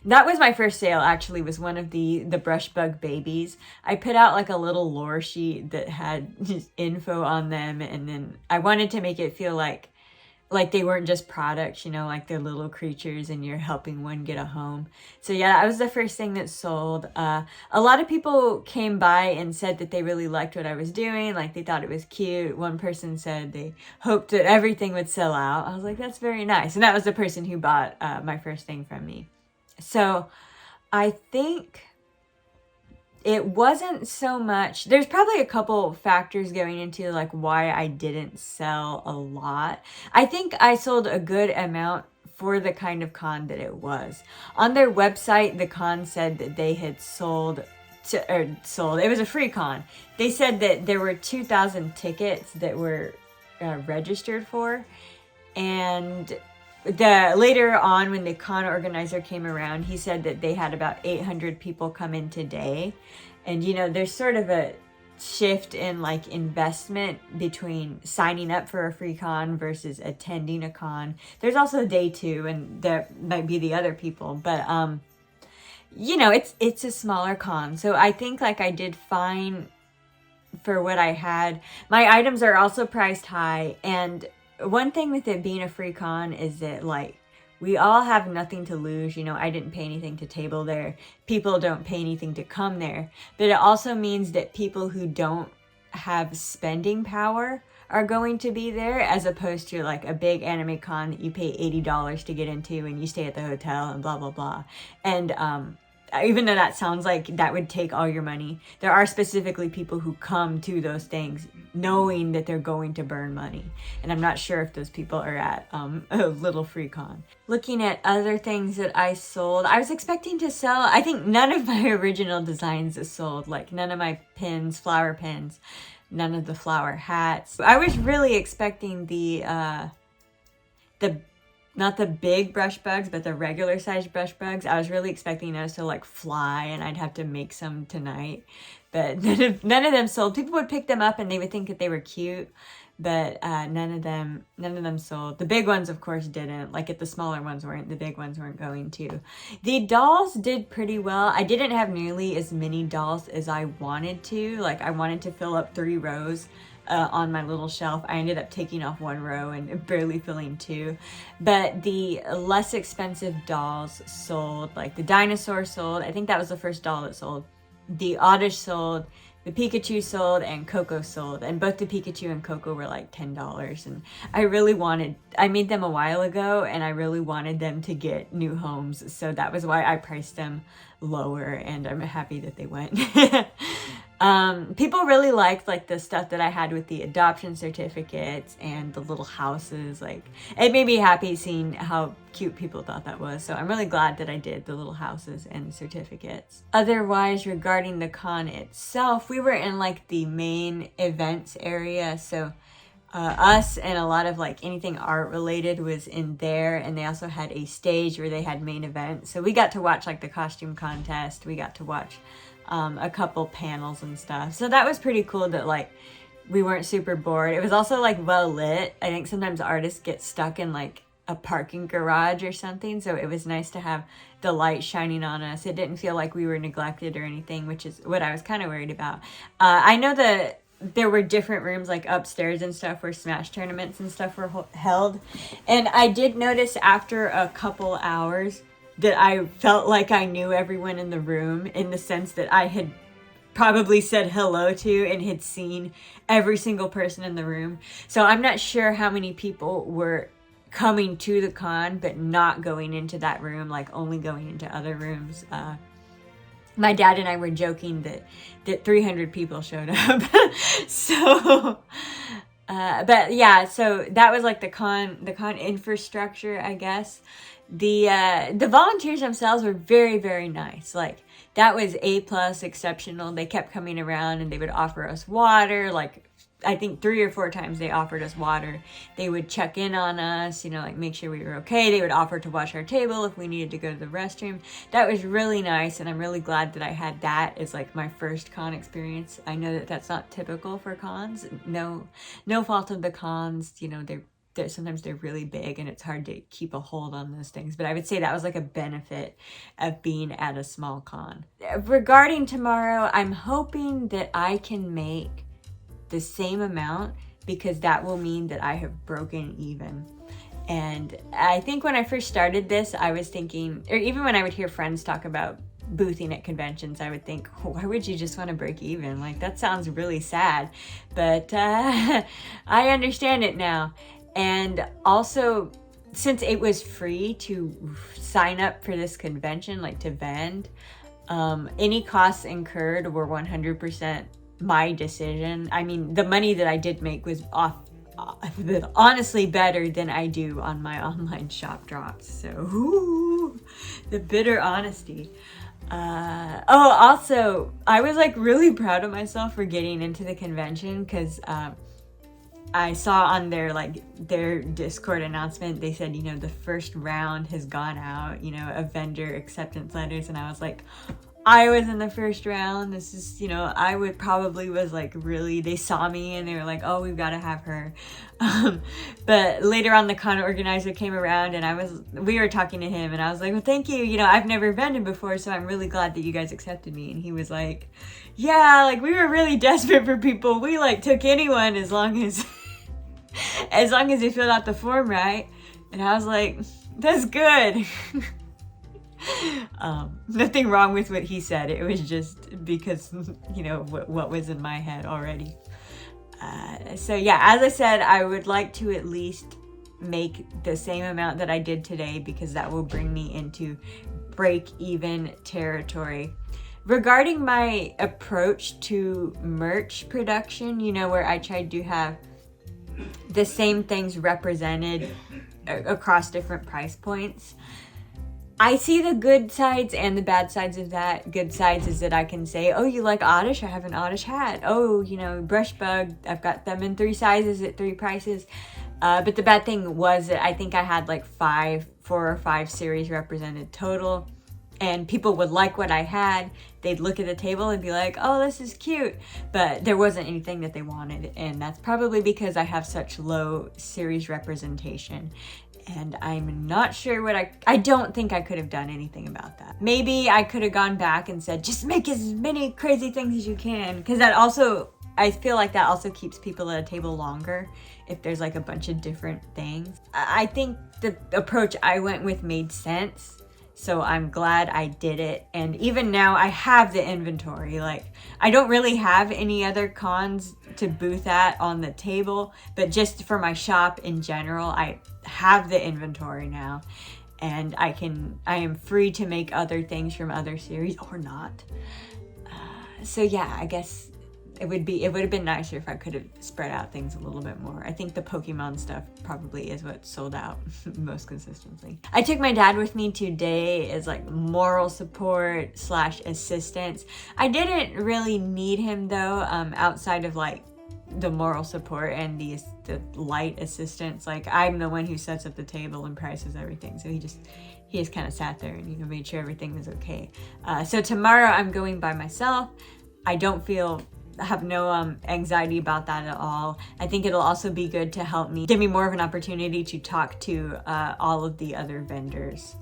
That was my first sale, actually, was one of the Brush Bug babies. I put out like a little lore sheet that had just info on them, and then I wanted to make it feel like they weren't just products, you know, like they're little creatures and you're helping one get a home. So yeah, that was the first thing that sold. A lot of people came by and said that they really liked what I was doing, like they thought it was cute. One person said they hoped that everything would sell out. I was like, that's very nice. And that was the person who bought my first thing from me. So I think it wasn't so much, there's probably a couple factors going into like why I didn't sell a lot. I think I sold a good amount for the kind of con that it was. On their website, the con said that they had it was a free con. They said that there were 2,000 tickets that were registered for, and later on when the con organizer came around, he said that they had about 800 people come in today. And you know, there's sort of shift in like investment between signing up for a free con versus attending a con. There's also day 2, and there might be the other people, but you know, it's a smaller con, so I think like I did fine for what I had. My items are also priced high, and one thing with it being a free con is that like we all have nothing to lose. You know, I didn't pay anything to table there. People don't pay anything to come there. But it also means that people who don't have spending power are going to be there, as opposed to like a big anime con that you pay $80 to get into and you stay at the hotel and blah, blah, blah. And even though that sounds like that would take all your money, there are specifically people who come to those things knowing that they're going to burn money. And I'm not sure if those people are at a little free con. Looking at other things that I sold, I was expecting to sell, I think none of my original designs is sold. Like none of my pins, flower pins, none of the flower hats. I was really expecting the not the big brush bugs, but the regular sized brush bugs. I was really expecting those to like fly and I'd have to make some tonight. But none of them sold. People would pick them up and they would think that they were cute, but none of them sold. The big ones, of course, didn't. Like if the smaller ones weren't, the big ones weren't going to. The dolls did pretty well. I didn't have nearly as many dolls as I wanted to. Like I wanted to fill up 3 rows. On my little shelf. I ended up taking off 1 row and barely filling 2. But the less expensive dolls sold. Like the dinosaur sold. I think that was the first doll that sold. The Oddish sold. The Pikachu sold, and Coco sold. And both the Pikachu and Coco were like $10. And I made them a while ago, and I really wanted them to get new homes. So that was why I priced them lower, and I'm happy that they went. People really liked like the stuff that I had with the adoption certificates and the little houses. Like it made me happy seeing how cute people thought that was. So I'm really glad that I did the little houses and certificates. Otherwise, regarding the con itself, we were in like the main events area. So us and a lot of like anything art related was in there, and they also had a stage where they had main events. So we got to watch like the costume contest. We got to watch a couple panels and stuff. So that was pretty cool that like we weren't super bored. It was also like well lit. I think sometimes artists get stuck in like a parking garage or something, so it was nice to have the light shining on us. It didn't feel like we were neglected or anything, which is what I was kind of worried about. I know that there were different rooms like upstairs and stuff where Smash tournaments and stuff were held, and I did notice after a couple hours that I felt like I knew everyone in the room, in the sense that I had probably said hello to and had seen every single person in the room. So I'm not sure how many people were coming to the con but not going into that room, like only going into other rooms. My dad and I were joking that 300 people showed up. So but yeah, so that was like the con infrastructure, I guess. The volunteers themselves were very, very nice. Like that was A+, exceptional. They kept coming around and they would offer us water. Like I think 3 or 4 times they offered us water. They would check in on us, you know, like make sure we were okay. They would offer to wash our table if we needed to go to the restroom. That was really nice, and I'm really glad that I had that as like my first con experience. I know that that's not typical for cons. No fault of the cons. You know, sometimes they're really big and it's hard to keep a hold on those things. But I would say that was like a benefit of being at a small con. Regarding tomorrow, I'm hoping that I can make the same amount, because that will mean that I have broken even. And I think when I first started this, I was thinking, or even when I would hear friends talk about boothing at conventions, I would think, why would you just want to break even? Like that sounds really sad. But I understand it now. And also, since it was free to sign up for this convention, like to vend, any costs incurred were 100% my decision. I mean, the money that I did make was honestly better than I do on my online shop drops. So, ooh, the bitter honesty. Also, I was like really proud of myself for getting into the convention, because I saw on their Discord announcement, they said, you know, the first round has gone out, you know, of vendor acceptance letters. And I was like, I was in the first round. This is, I would probably was like really, they saw me and they were like, oh, we've got to have her. But later on, the con organizer came around and we were talking to him and I was like, well, thank you. I've never vended before, so I'm really glad that you guys accepted me. And he was like, yeah, like we were really desperate for people. We like took anyone as long as, as long as they filled out the form right. And I was like, that's good. Nothing wrong with what he said. It was just because, what was in my head already. So yeah, as I said, I would like to at least make the same amount that I did today because that will bring me into break-even territory. Regarding my approach to merch production, where I tried to have the same things represented across different price points, I see the good sides and the bad sides of that. Good sides is that I can say, oh, you like Oddish? I have an Oddish hat. Oh, Brush Bug, I've got them in 3 sizes at 3 prices. But the bad thing was that I think I had like 4 or 5 series represented total. And people would like what I had. They'd look at the table and be like, oh, this is cute. But there wasn't anything that they wanted. And that's probably because I have such low series representation. And I'm not sure I don't think I could have done anything about that. Maybe I could have gone back and said, just make as many crazy things as you can. Because I feel like that also keeps people at a table longer if there's like a bunch of different things. I think the approach I went with made sense. So I'm glad I did it. And even now I have the inventory. Like I don't really have any other cons to booth at on the table, but just for my shop in general, I have the inventory now and I am free to make other things from other series or not. So yeah, I guess it would have been nicer if I could have spread out things a little bit more. I think the Pokemon stuff probably is what sold out most consistently. I took my dad with me today as like moral support / assistance. I didn't really need him though, outside of like the moral support and the light assistance. Like I'm the one who sets up the table and prices everything. So he just kind of sat there and made sure everything was okay. So tomorrow I'm going by myself. I have no anxiety about that at all. I think it'll also be good to help me, give me more of an opportunity to talk to all of the other vendors.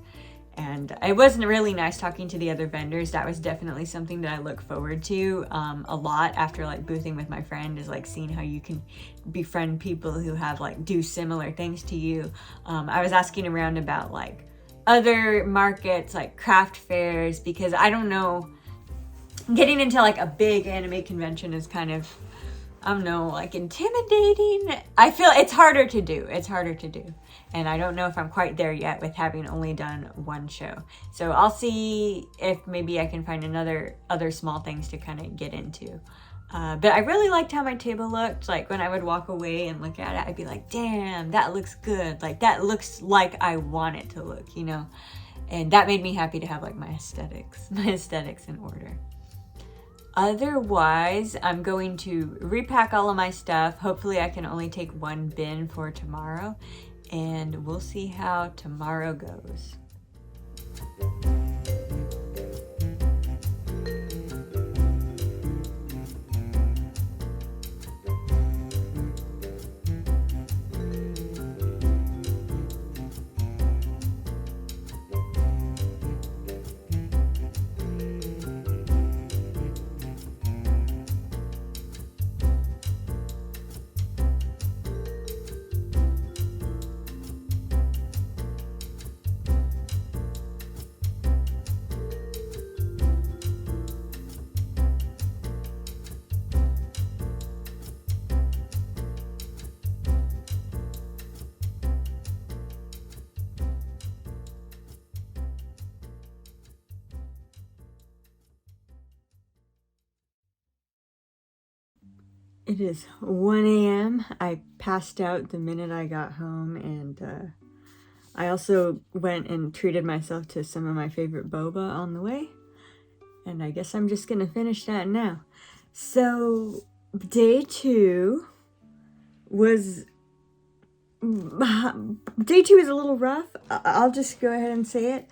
And it wasn't really nice talking to the other vendors. That was definitely something that I look forward to a lot after like boothing with my friend, is like seeing how you can befriend people who have like do similar things to you. I was asking around about like other markets, like craft fairs, because I don't know, getting into like a big anime convention is kind of, I don't know, like intimidating. I feel it's harder to do. And I don't know if I'm quite there yet with having only done one show. So I'll see if maybe I can find other small things to kind of get into. But I really liked how my table looked. Like when I would walk away and look at it, I'd be like, damn, that looks good. Like that looks like I want it to look, And that made me happy to have like my aesthetics in order. Otherwise, I'm going to repack all of my stuff. Hopefully I can only take 1 bin for tomorrow, and we'll see how tomorrow goes. It is 1 a.m. I passed out the minute I got home, and I also went and treated myself to some of my favorite boba on the way. And I guess I'm just gonna finish that now. So, day 2 is a little rough. I'll just go ahead and say it.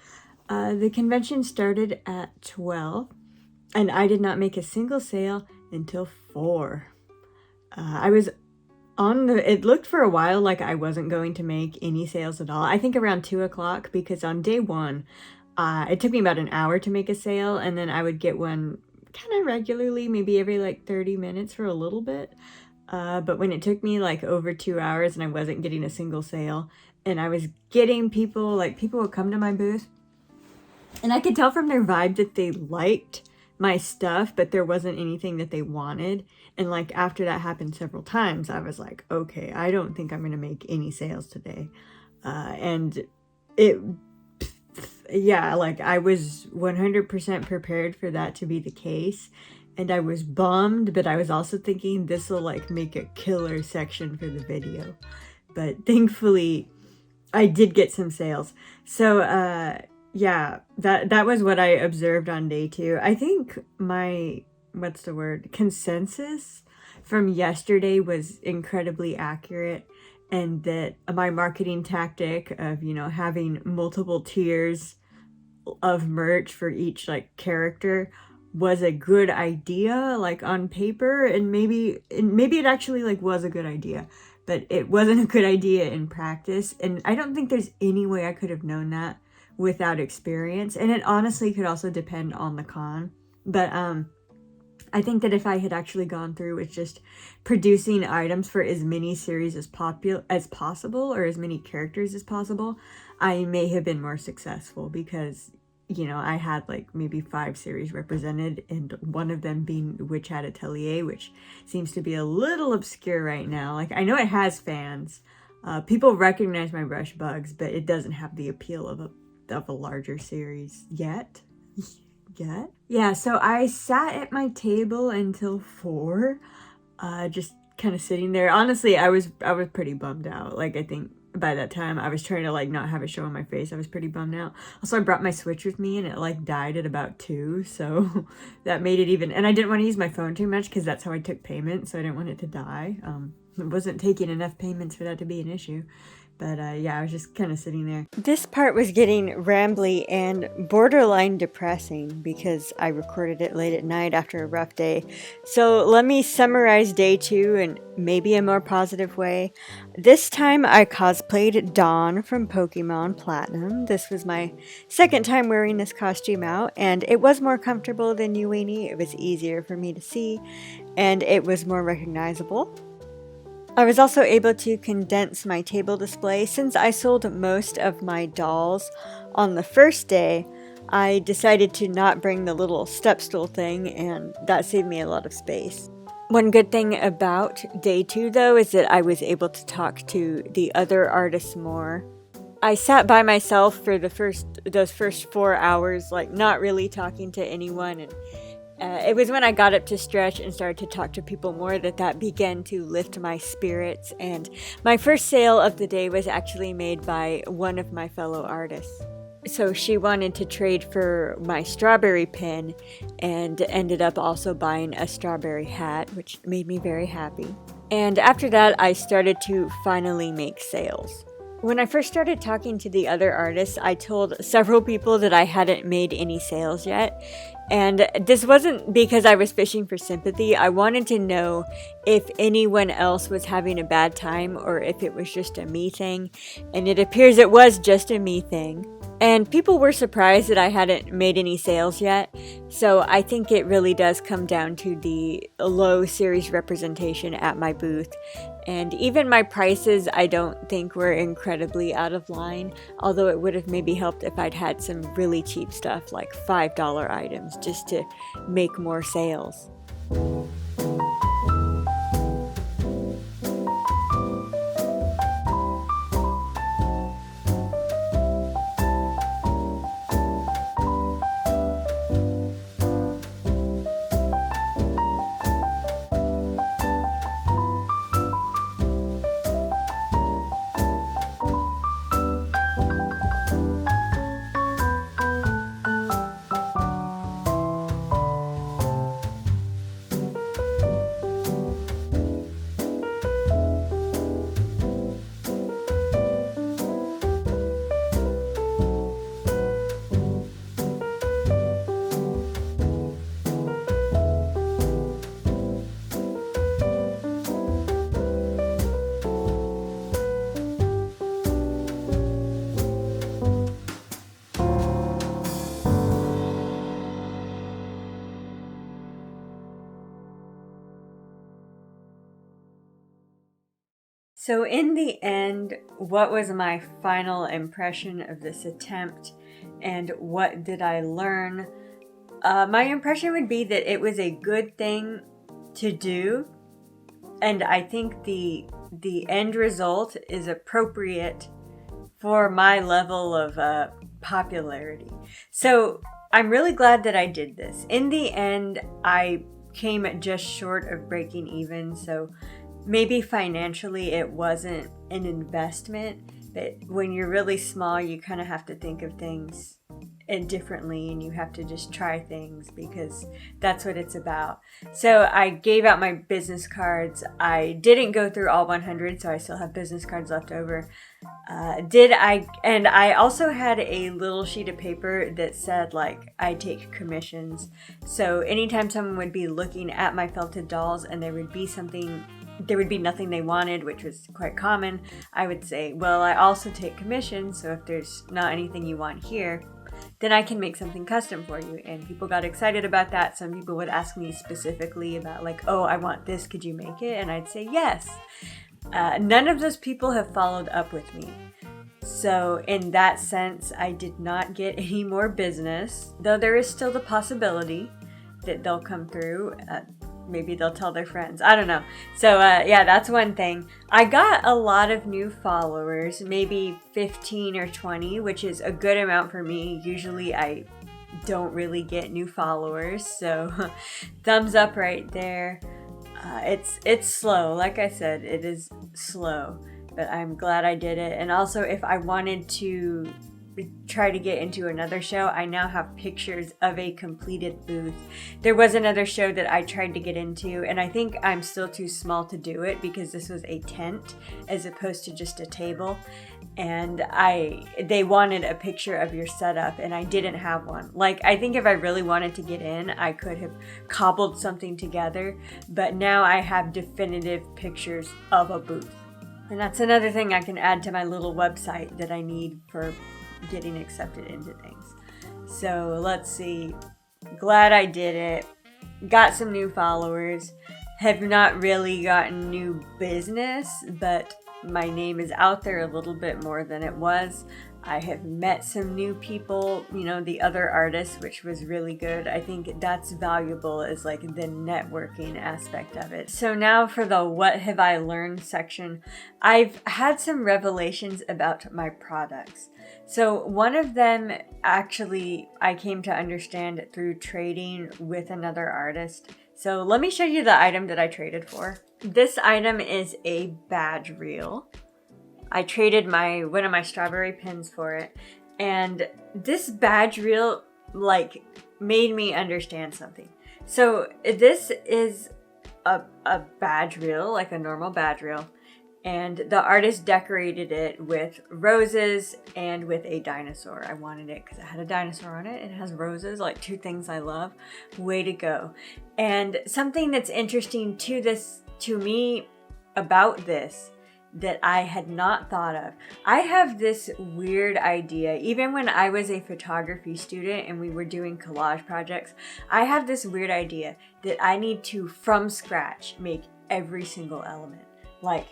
The convention started at 12. And I did not make a single sale until 4. I was it looked for a while like I wasn't going to make any sales at all. I think around 2 o'clock, because on day 1, it took me about an hour to make a sale, and then I would get one kind of regularly, maybe every like 30 minutes for a little bit. But when it took me like over 2 hours and I wasn't getting a single sale, and I was getting people would come to my booth, and I could tell from their vibe that they liked my stuff, but there wasn't anything that they wanted. And like after that happened several times, I was like, okay, I don't think I'm going to make any sales today. And like I was 100% prepared for that to be the case. And I was bummed, but I was also thinking this will like make a killer section for the video. But thankfully, I did get some sales. So, yeah, that was what I observed on day 2. I think my, consensus from yesterday was incredibly accurate, and that my marketing tactic of, having multiple tiers of merch for each like character was a good idea, like on paper, and maybe it actually like was a good idea, but it wasn't a good idea in practice. And I don't think there's any way I could have known that without experience. And it honestly could also depend on the con. But I think that if I had actually gone through with just producing items for as many series as possible, or as many characters as possible, I may have been more successful, because I had like maybe 5 series represented, and one of them being Witch Hat Atelier, which seems to be a little obscure right now. Like, I know it has fans. People recognize my Brush Bugs, but it doesn't have the appeal of a larger series yet. Yeah, so I sat at my table until 4, just kind of sitting there. Honestly, I was pretty bummed out. Like, I think by that time I was trying to like not have it show on my face. I was pretty bummed out. Also, I brought my Switch with me, and it like died at about 2, so that made it even. And I didn't want to use my phone too much, because that's how I took payment, so I didn't want it to die. It wasn't taking enough payments for that to be an issue. But yeah, I was just kind of sitting there. This part was getting rambly and borderline depressing, because I recorded it late at night after a rough day. So let me summarize day 2 in maybe a more positive way. This time I cosplayed Dawn from Pokemon Platinum. This was my second time wearing this costume out, and it was more comfortable than Uweni. It was easier for me to see, and it was more recognizable. I was also able to condense my table display. Since I sold most of my dolls on the first day, I decided to not bring the little step stool thing, and that saved me a lot of space. One good thing about day 2, though, is that I was able to talk to the other artists more. I sat by myself for those first 4 hours, like not really talking to anyone, and it was when I got up to stretch and started to talk to people more that began to lift my spirits. And my first sale of the day was actually made by one of my fellow artists. So she wanted to trade for my strawberry pin, and ended up also buying a strawberry hat, which made me very happy. And after that, I started to finally make sales. When I first started talking to the other artists, I told several people that I hadn't made any sales yet. And this wasn't because I was fishing for sympathy. I wanted to know if anyone else was having a bad time, or if it was just a me thing. And it appears it was just a me thing. And people were surprised that I hadn't made any sales yet. So I think it really does come down to the low series representation at my booth. And even my prices, I don't think were incredibly out of line, although it would have maybe helped if I'd had some really cheap stuff like $5 items just to make more sales. So in the end, what was my final impression of this attempt and what did I learn? My impression would be that it was a good thing to do, and I think the end result is appropriate for my level of popularity. So I'm really glad that I did this. In the end, I came just short of breaking even, so maybe financially it wasn't an investment, but when you're really small, you kind of have to think of things differently, and you have to just try things because that's what it's about. So I gave out my business cards. I didn't go through all 100, so I still have business cards left over. And I also had a little sheet of paper that said, like, I take commissions. So anytime someone would be looking at my felted dolls and there would be nothing they wanted, which was quite common, I would say, well, I also take commissions, so if there's not anything you want here, then I can make something custom for you. And people got excited about that. Some people would ask me specifically about, like, oh, I want this, could you make it? And I'd say yes. None of those people have followed up with me. So in that sense, I did not get any more business, though there is still the possibility that they'll come through. Maybe they'll tell their friends. I don't know. So yeah, that's one thing. I got a lot of new followers, maybe 15 or 20, which is a good amount for me. Usually I don't really get new followers. So thumbs up right there. It's slow. Like I said, it is slow, but I'm glad I did it. And also, if I wanted to try to get into another show, I now have pictures of a completed booth. There was another show that I tried to get into, and I think I'm still too small to do it because this was a tent as opposed to just a table. And they wanted a picture of your setup, and I didn't have one. Like, I think if I really wanted to get in, I could have cobbled something together, but now I have definitive pictures of a booth. And that's another thing I can add to my little website that I need for getting accepted into things. So let's see. Glad I did it. Got some new followers. Have not really gotten new business, but my name is out there a little bit more than it was. I have met some new people, the other artists, which was really good. I think that's valuable as like the networking aspect of it. So now for the what have I learned section, I've had some revelations about my products. So one of them, actually, I came to understand through trading with another artist. So let me show you the item that I traded for. This item is a badge reel. I traded one of my strawberry pins for it. And this badge reel, made me understand something. So this is a badge reel, like a normal badge reel. And the artist decorated it with roses and with a dinosaur. I wanted it because it had a dinosaur on it. It has roses, like two things I love. Way to go. And something that's interesting to me about this that I had not thought of. I have this weird idea, even when I was a photography student and we were doing collage projects, I have this weird idea that I need to, from scratch, make every single element. Like,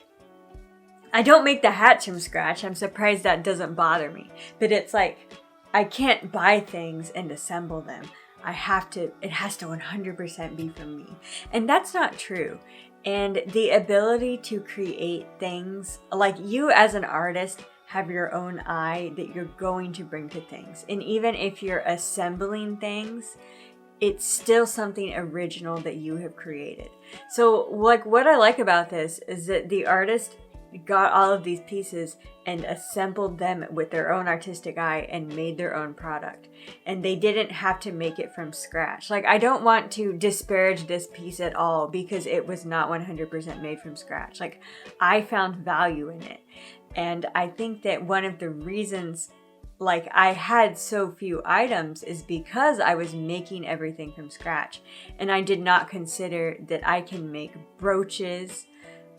I don't make the hats from scratch. I'm surprised that doesn't bother me. But it's like, I can't buy things and assemble them. It has to 100% be from me. And that's not true. And the ability to create things, like you as an artist have your own eye that you're going to bring to things. And even if you're assembling things, it's still something original that you have created. So what I like about this is that the artist got all of these pieces and assembled them with their own artistic eye and made their own product. And they didn't have to make it from scratch. Like, I don't want to disparage this piece at all because it was not 100% made from scratch. Like, I found value in it. And I think that one of the reasons I had so few items is because I was making everything from scratch. And I did not consider that I can make brooches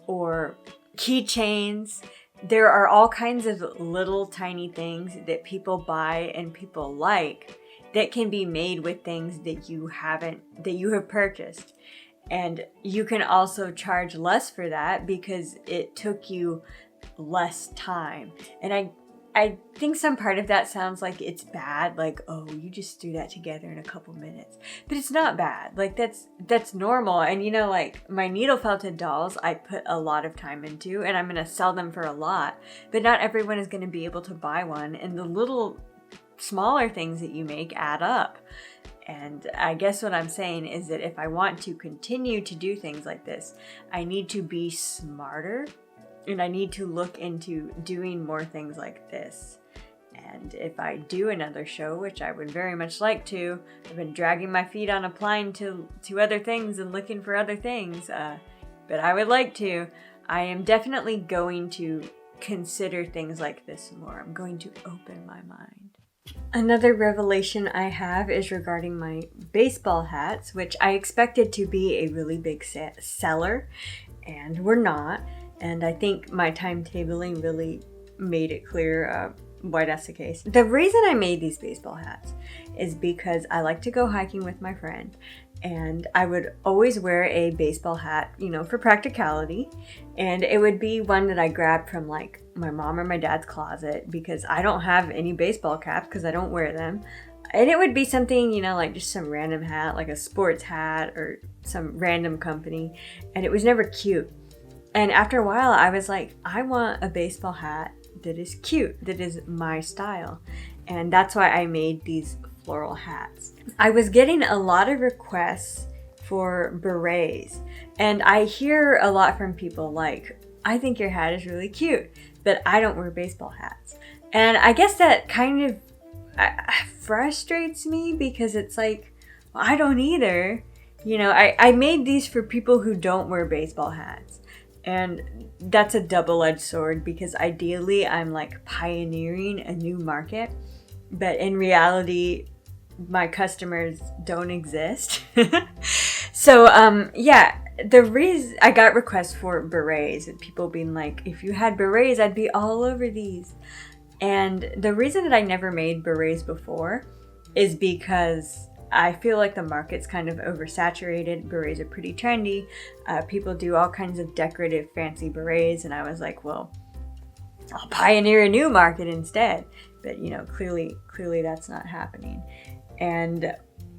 or keychains. There are all kinds of little tiny things that people buy and people like that can be made with things that you have purchased. And you can also charge less for that because it took you less time. And I think some part of that sounds like it's bad, like, oh, you just threw that together in a couple minutes. But it's not bad. Like, that's normal. And you know, like my needle felted dolls, I put a lot of time into, and I'm going to sell them for a lot. But not everyone is going to be able to buy one. And the little smaller things that you make add up. And I guess what I'm saying is that if I want to continue to do things like this, I need to be smarter, and I need to look into doing more things like this. And if I do another show, which I would very much like to, I've been dragging my feet on applying to other things and looking for other things, but I would like to. I am definitely going to consider things like this more. I'm going to open my mind. Another revelation I have is regarding my baseball hats, which I expected to be a really big seller, and we're not. And I think my timetabling really made it clear why that's the case. The reason I made these baseball hats is because I like to go hiking with my friend, and I would always wear a baseball hat, you know, for practicality. And it would be one that I grabbed from like my mom or my dad's closet because I don't have any baseball caps because I don't wear them. And it would be something, you know, like just some random hat, like a sports hat or some random company. And it was never cute. And after a while, I was like, I want a baseball hat that is cute, that is my style. And that's why I made these floral hats. I was getting a lot of requests for berets. And I hear a lot from people like, I think your hat is really cute, but I don't wear baseball hats. And I guess that kind of frustrates me because it's like, well, I don't either. You know, I made these for people who don't wear baseball hats. And that's a double-edged sword because ideally I'm like pioneering a new market, but in reality, my customers don't exist. So, yeah, the reason I got requests for berets and people being like, if you had berets, I'd be all over these. And the reason that I never made berets before is because I feel like the market's kind of oversaturated. Berets are pretty trendy. People do all kinds of decorative, fancy berets. And I was like, well, I'll pioneer a new market instead. But, you know, clearly that's not happening. And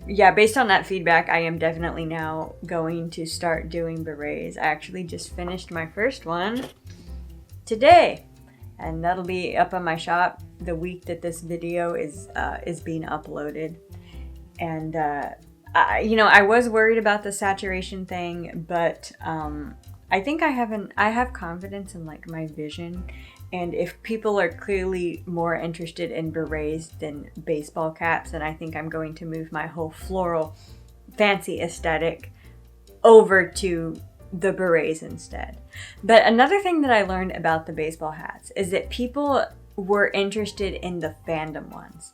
yeah, based on that feedback, I am definitely now going to start doing berets. I actually just finished my first one today. And that'll be up on my shop the week that this video is being uploaded. And, I was worried about the saturation thing, but I think I have confidence in like my vision. And if people are clearly more interested in berets than baseball caps, then I think I'm going to move my whole floral fancy aesthetic over to the berets instead. But another thing that I learned about the baseball hats is that people were interested in the fandom ones.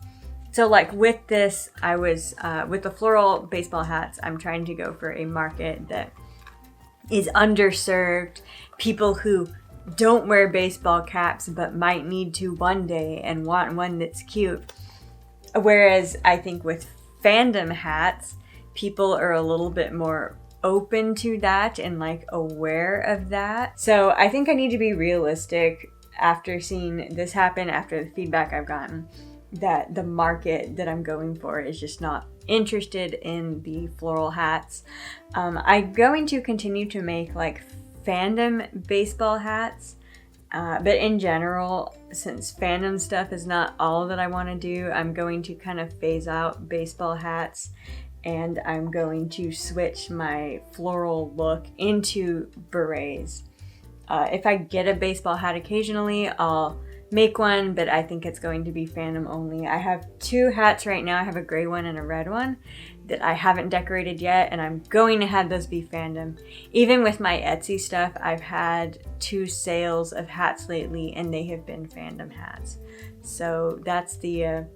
So like with this, I was, with the floral baseball hats, I'm trying to go for a market that is underserved, people who don't wear baseball caps but might need to one day and want one that's cute. Whereas I think with fandom hats, people are a little bit more open to that and like aware of that. So I think I need to be realistic after seeing this happen, after the feedback I've gotten, that the market that I'm going for is just not interested in the floral hats. I'm going to continue to make like fandom baseball hats, but in general, since fandom stuff is not all that I want to do, I'm going to kind of phase out baseball hats, and I'm going to switch my floral look into berets. If I get a baseball hat occasionally, I'll make one, but I think it's going to be fandom only. I have two hats right now. I have a gray one and a red one that I haven't decorated yet, and I'm going to have those be fandom. Even with my Etsy stuff, I've had 2 sales of hats lately, and they have been fandom hats. So that's the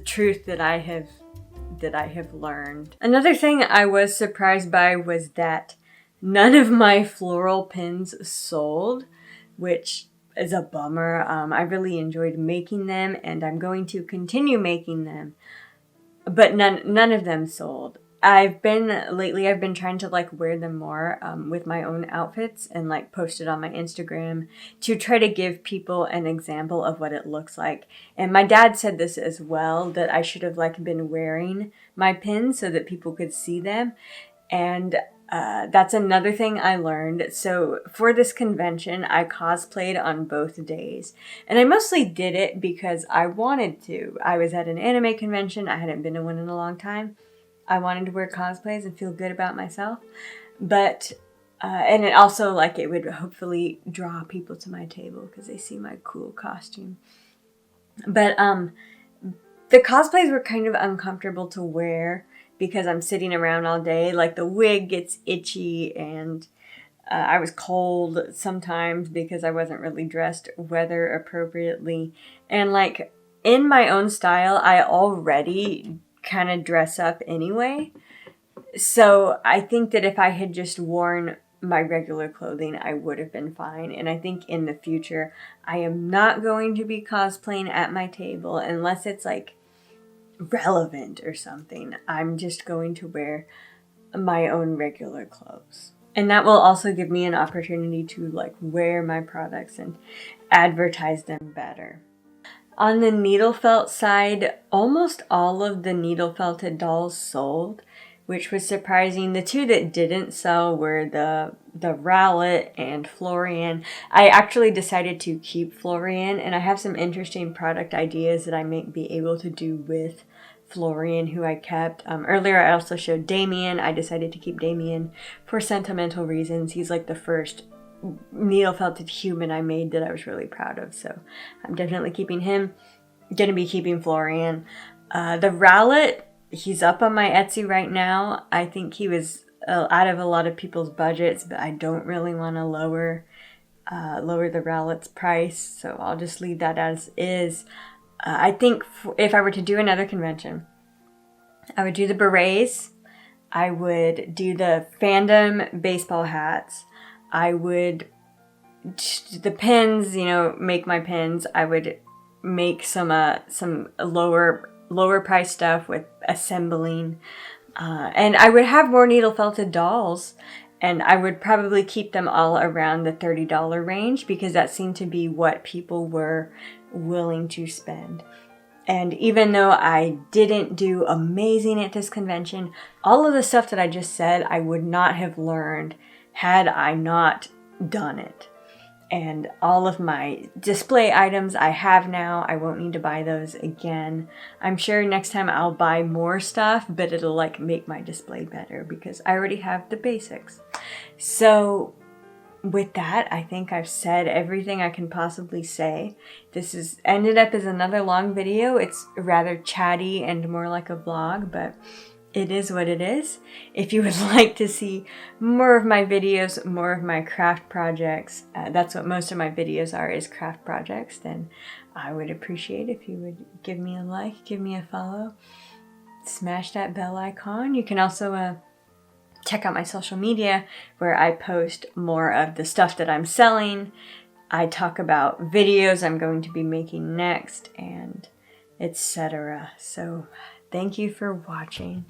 truth that I have learned. Another thing I was surprised by was that none of my floral pins sold, which is a bummer. I really enjoyed making them, and I'm going to continue making them, but none of them sold. I've been trying to like wear them more with my own outfits and like post it on my Instagram to try to give people an example of what it looks like. And my dad said this as well, that I should have like been wearing my pins so that people could see them. And that's another thing I learned. So for this convention, I cosplayed on both days. And I mostly did it because I wanted to. I was at an anime convention. I hadn't been to one in a long time. I wanted to wear cosplays and feel good about myself. But, and it also, like, it would hopefully draw people to my table because they see my cool costume. But the cosplays were kind of uncomfortable to wear because I'm sitting around all day. Like, the wig gets itchy, and I was cold sometimes because I wasn't really dressed weather appropriately. And, like, in my own style, I already kind of dress up anyway. So I think that if I had just worn my regular clothing, I would have been fine. And I think in the future, I am not going to be cosplaying at my table unless it's like relevant or something. I'm just going to wear my own regular clothes. And that will also give me an opportunity to like wear my products and advertise them better. On the needle felt side, almost all of the needle felted dolls sold, which was surprising. The two that didn't sell were the Rowlet and Florian. I actually decided to keep Florian, and I have some interesting product ideas that I may be able to do with Florian, who I kept. Earlier I also showed Damien. I decided to keep Damien for sentimental reasons. He's like the first needle felted human I made that I was really proud of, so I'm definitely keeping him. Gonna be keeping Florian. The Rowlet, he's up on my Etsy right now. I think he was out of a lot of people's budgets, but I don't really want to lower the Rowlet's price, so I'll just leave that as is. I think if I were to do another convention, I would do the berets, I would do the fandom baseball hats, I would, the pins, make my pins. I would make some lower price stuff with assembling. And I would have more needle felted dolls, and I would probably keep them all around the $30 range because that seemed to be what people were willing to spend. And even though I didn't do amazing at this convention, all of the stuff that I just said I would not have learned had I not done it. And all of my display items I have now, I won't need to buy those again. I'm sure next time I'll buy more stuff, but it'll like make my display better because I already have the basics. So with that, I think I've said everything I can possibly say. This has ended up as another long video. It's rather chatty and more like a vlog, but it is what it is. If you would like to see more of my videos, more of my craft projects, that's what most of my videos are, is craft projects, then I would appreciate if you would give me a like, give me a follow, smash that bell icon. You can also check out my social media where I post more of the stuff that I'm selling. I talk about videos I'm going to be making next, and etc. So thank you for watching.